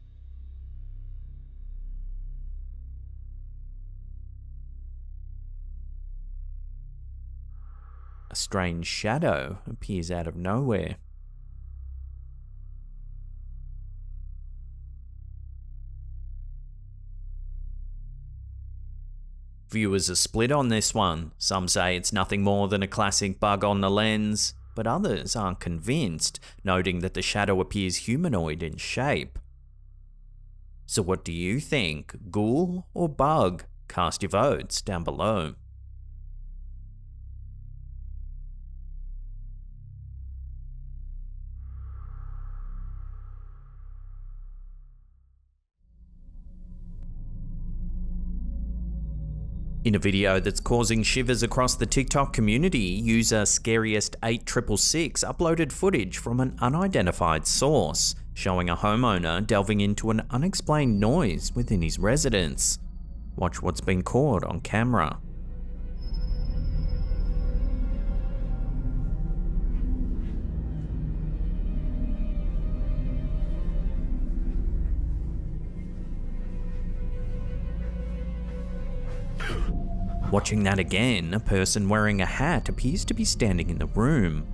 A strange shadow appears out of nowhere. Viewers are split on this one. Some say it's nothing more than a classic bug on the lens, but others aren't convinced, noting that the shadow appears humanoid in shape. So what do you think? Ghoul or bug? Cast your votes down below. In a video that's causing shivers across the TikTok community, user SCARIEST8666 uploaded footage from an unidentified source, showing a homeowner delving into an unexplained noise within his residence. Watch what's been caught on camera. Watching that again, a person wearing a hat appears to be standing in the room.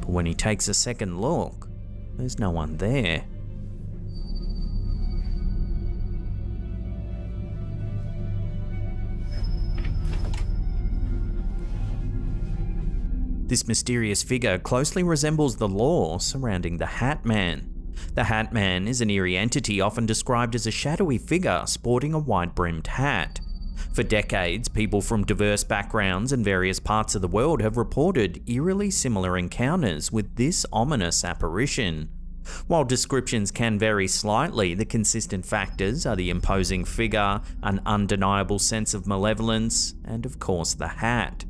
But when he takes a second look, there's no one there. This mysterious figure closely resembles the lore surrounding the Hatman. The Hatman is an eerie entity often described as a shadowy figure sporting a wide-brimmed hat. For decades, people from diverse backgrounds and various parts of the world have reported eerily similar encounters with this ominous apparition. While descriptions can vary slightly, the consistent factors are the imposing figure, an undeniable sense of malevolence, and of course the hat.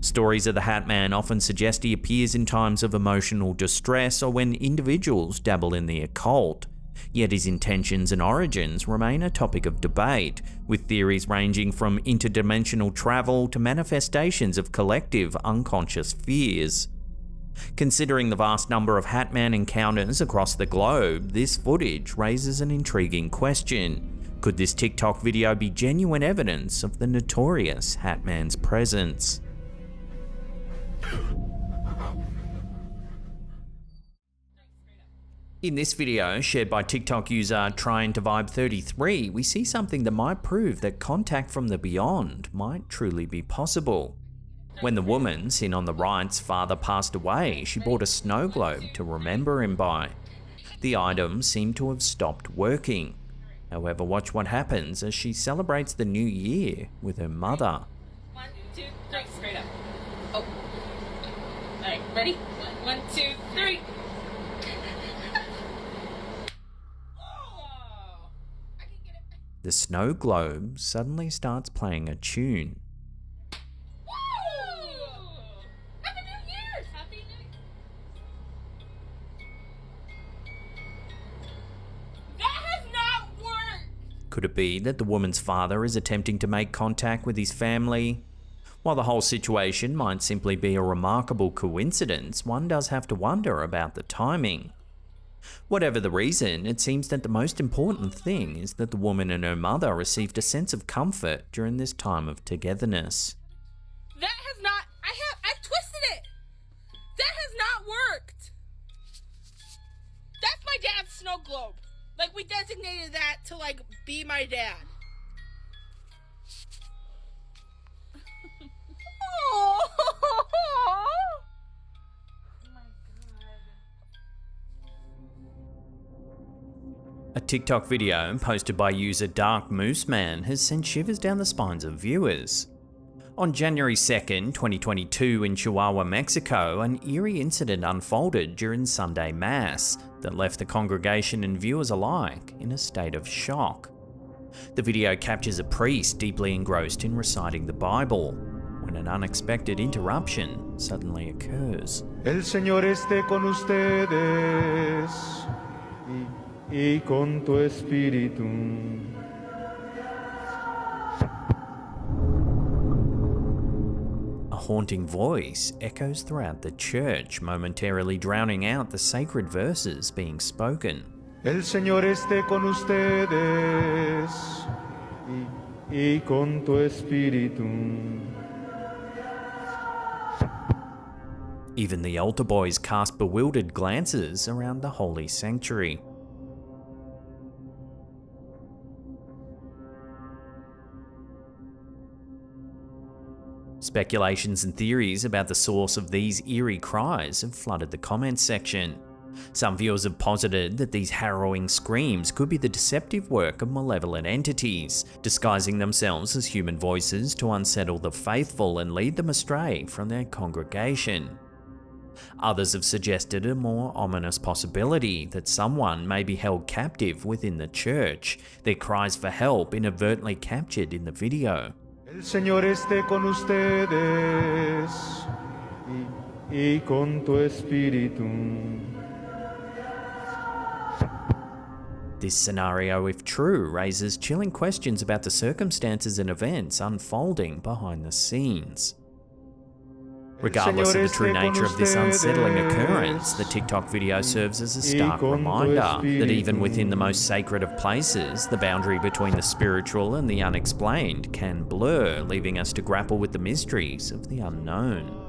Stories of the Hatman often suggest he appears in times of emotional distress or when individuals dabble in the occult. Yet his intentions and origins remain a topic of debate, with theories ranging from interdimensional travel to manifestations of collective unconscious fears. Considering the vast number of Hatman encounters across the globe, this footage raises an intriguing question. Could this TikTok video be genuine evidence of the notorious Hatman's presence? In this video, shared by TikTok user Trying to Vibe 33, we see something that might prove that contact from the beyond might truly be possible. When the woman, seen on the right's father passed away, she bought a snow globe to remember him by. The item seemed to have stopped working. However, watch what happens as she celebrates the new year with her mother. 1, 2, 3, straight up. Oh. Alright, ready? 1, 2, 3. The snow globe suddenly starts playing a tune. Happy New Year! Happy New Year! That has not worked! Could it be that the woman's father is attempting to make contact with his family? While the whole situation might simply be a remarkable coincidence, one does have to wonder about the timing. Whatever the reason, it seems that the most important thing is that the woman and her mother received a sense of comfort during this time of togetherness. That has not... I twisted it! That has not worked! That's my dad's snow globe. Like, we designated that to, like, be my dad. Oh! A TikTok video posted by user Dark Moose Man has sent shivers down the spines of viewers. On January 2nd, 2022 in Chihuahua, Mexico, an eerie incident unfolded during Sunday Mass that left the congregation and viewers alike in a state of shock. The video captures a priest deeply engrossed in reciting the Bible, when an unexpected interruption suddenly occurs. El Señor esté con ustedes. Y con tu espíritu. A haunting voice echoes throughout the church, momentarily drowning out the sacred verses being spoken. El Señor esté con ustedes. Y con tu espíritu. Even the altar boys cast bewildered glances around the holy sanctuary. Speculations and theories about the source of these eerie cries have flooded the comments section. Some viewers have posited that these harrowing screams could be the deceptive work of malevolent entities, disguising themselves as human voices to unsettle the faithful and lead them astray from their congregation. Others have suggested a more ominous possibility that someone may be held captive within the church, their cries for help inadvertently captured in the video. El Señor esté con ustedes y con tu espíritu. This scenario, if true, raises chilling questions about the circumstances and events unfolding behind the scenes. Regardless of the true nature of this unsettling occurrence, the TikTok video serves as a stark reminder that even within the most sacred of places, the boundary between the spiritual and the unexplained can blur, leaving us to grapple with the mysteries of the unknown.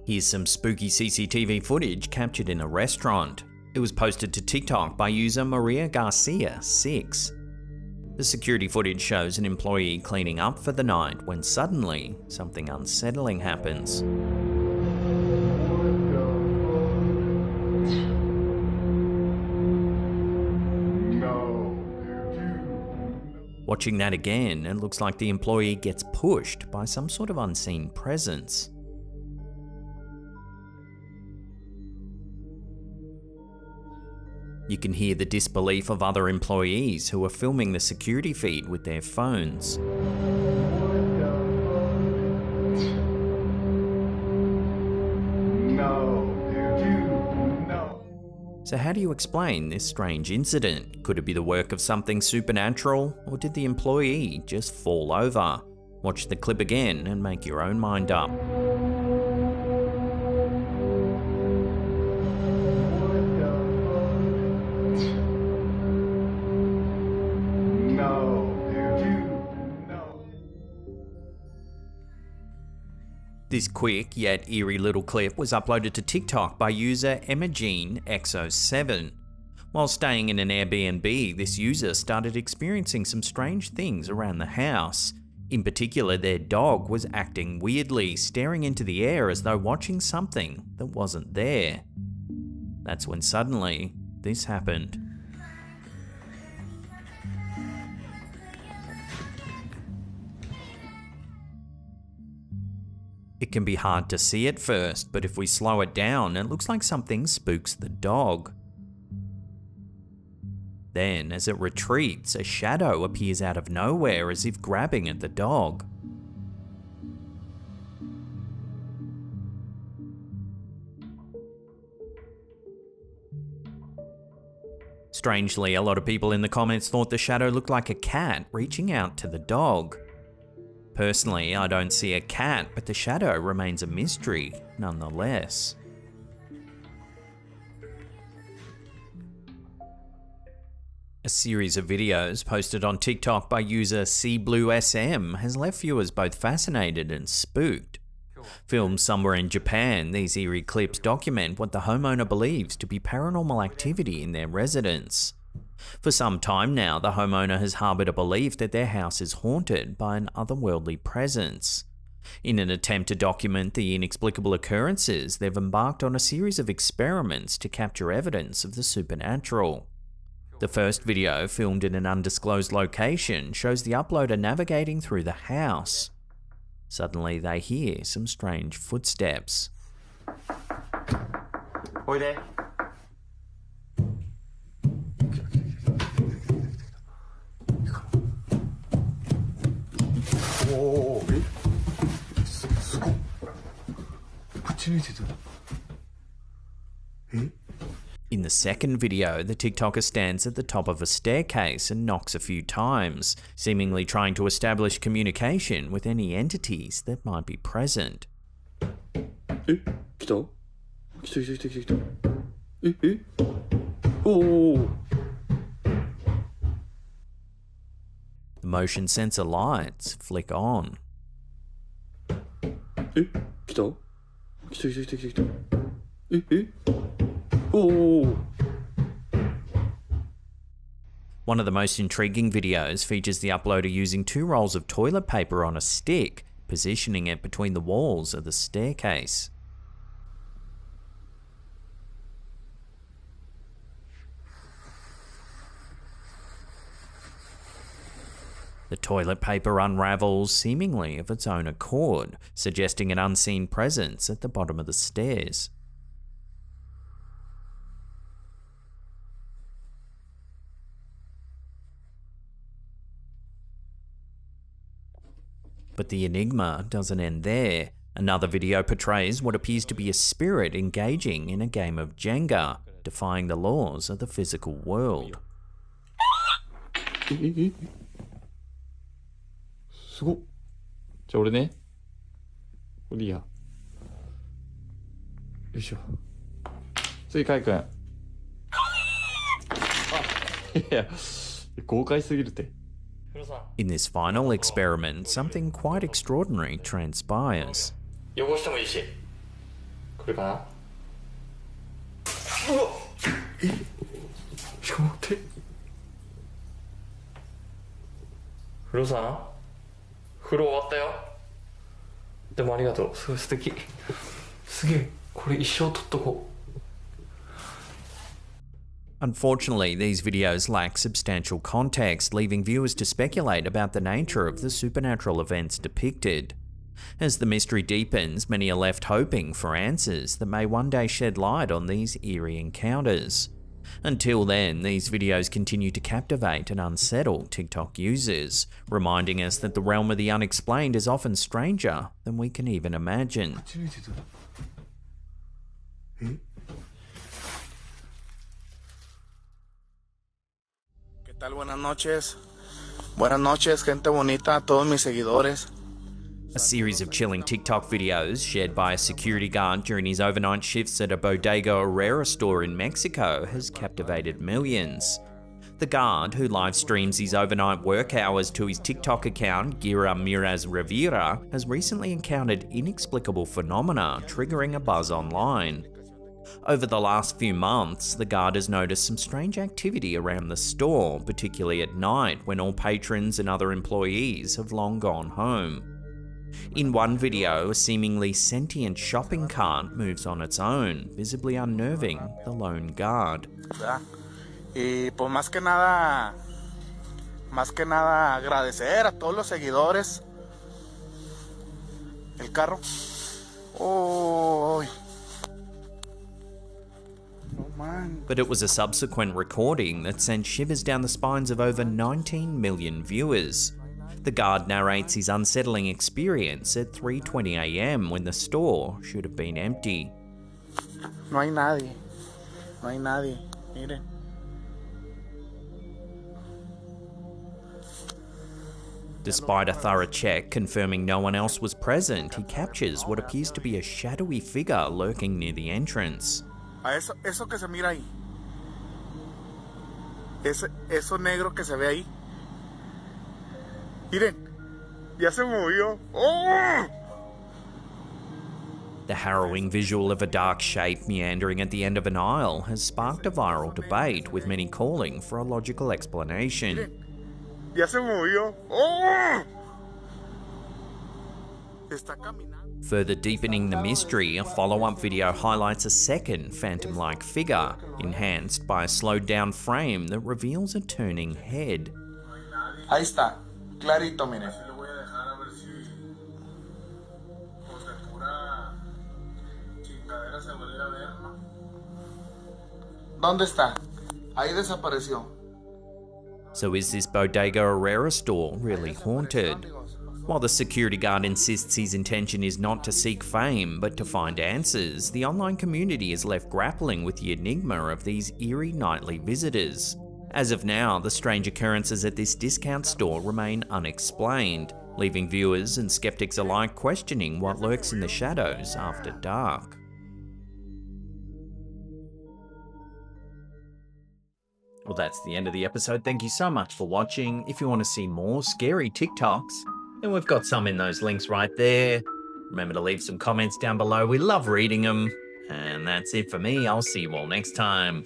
Here's some spooky CCTV footage captured in a restaurant. It was posted to TikTok by user Maria Garcia 6. The security footage shows an employee cleaning up for the night when suddenly something unsettling happens. Watching that again, it looks like the employee gets pushed by some sort of unseen presence. You can hear the disbelief of other employees who are filming the security feed with their phones. So how do you explain this strange incident? Could it be the work of something supernatural, or did the employee just fall over? Watch the clip again and make your own mind up. This quick yet eerie little clip was uploaded to TikTok by user EmmaJeanXO7. While staying in an Airbnb, this user started experiencing some strange things around the house. In particular, their dog was acting weirdly, staring into the air as though watching something that wasn't there. That's when suddenly this happened. It can be hard to see at first, but if we slow it down, it looks like something spooks the dog. Then, as it retreats, a shadow appears out of nowhere as if grabbing at the dog. Strangely, a lot of people in the comments thought the shadow looked like a cat reaching out to the dog. Personally, I don't see a cat, but the shadow remains a mystery nonetheless. A series of videos posted on TikTok by user CBlueSM has left viewers both fascinated and spooked. Filmed somewhere in Japan, these eerie clips document what the homeowner believes to be paranormal activity in their residence. For some time now, the homeowner has harbored a belief that their house is haunted by an otherworldly presence. In an attempt to document the inexplicable occurrences, they've embarked on a series of experiments to capture evidence of the supernatural. The first video, filmed in an undisclosed location, shows the uploader navigating through the house. Suddenly they hear some strange footsteps. Oide. In the second video, the TikToker stands at the top of a staircase and knocks a few times, seemingly trying to establish communication with any entities that might be present. The motion sensor lights flick on. One of the most intriguing videos features the uploader using 2 rolls of toilet paper on a stick, positioning it between the walls of the staircase. The toilet paper unravels seemingly of its own accord, suggesting an unseen presence at the bottom of the stairs. But the enigma doesn't end there. Another video portrays what appears to be a spirit engaging in a game of Jenga, defying the laws of the physical world. すごっ。じゃあ俺ね。これいいや。よいしょ。次、カイ君。あ、いや、豪快すぎるって。 In this final experiment, something quite extraordinary transpires. 汚してもいいし。これかな。うわっ。え？風呂さ風呂終わったよでもありがとうすごい素敵すげえこれ一生撮っとこう Unfortunately, these videos lack substantial context, leaving viewers to speculate about the nature of the supernatural events depicted. As the mystery deepens, many are left hoping for answers that may one day shed light on these eerie encounters. Until then, these videos continue to captivate and unsettle TikTok users, reminding us that the realm of the unexplained is often stranger than we can even imagine. ¿Qué tal? Buenas noches. Buenas noches, gente bonita, a todos mis seguidores. A series of chilling TikTok videos shared by a security guard during his overnight shifts at a Bodega Herrera store in Mexico has captivated millions. The guard, who live streams his overnight work hours to his TikTok account, Gira Miraz Rivera, has recently encountered inexplicable phenomena triggering a buzz online. Over the last few months, the guard has noticed some strange activity around the store, particularly at night when all patrons and other employees have long gone home. In one video, a seemingly sentient shopping cart moves on its own, visibly unnerving the lone guard. Y pues más que nada agradecer a todos los seguidores. El carro. Oh. But it was a subsequent recording that sent shivers down the spines of over 19 million viewers. The guard narrates his unsettling experience at 3:20 AM when the store should have been empty. No hay nadie. No hay nadie. Miren. Despite a thorough check confirming no one else was present, he captures what appears to be a shadowy figure lurking near the entrance. Eso que se mira ahí. Eso negro que se ve ahí. Miren, ya se movió. ¡Oh! The harrowing visual of a dark shape meandering at the end of an aisle has sparked a viral debate, with many calling for a logical explanation. Miren, ya se movió. ¡Oh! Está caminando. Further deepening the mystery, a follow-up video highlights a second phantom-like figure, enhanced by a slowed-down frame that reveals a turning head. Ahí está. Clarito, miren. ¿Dónde está? Ahí desapareció. So is this Bodega Herrera store really haunted? While the security guard insists his intention is not to seek fame, but to find answers, the online community is left grappling with the enigma of these eerie nightly visitors. As of now, the strange occurrences at this discount store remain unexplained, leaving viewers and skeptics alike questioning what lurks in the shadows after dark. Well, that's the end of the episode. Thank you so much for watching. If you want to see more scary TikToks, then we've got some in those links right there. Remember to leave some comments down below. We love reading them. And that's it for me. I'll see you all next time.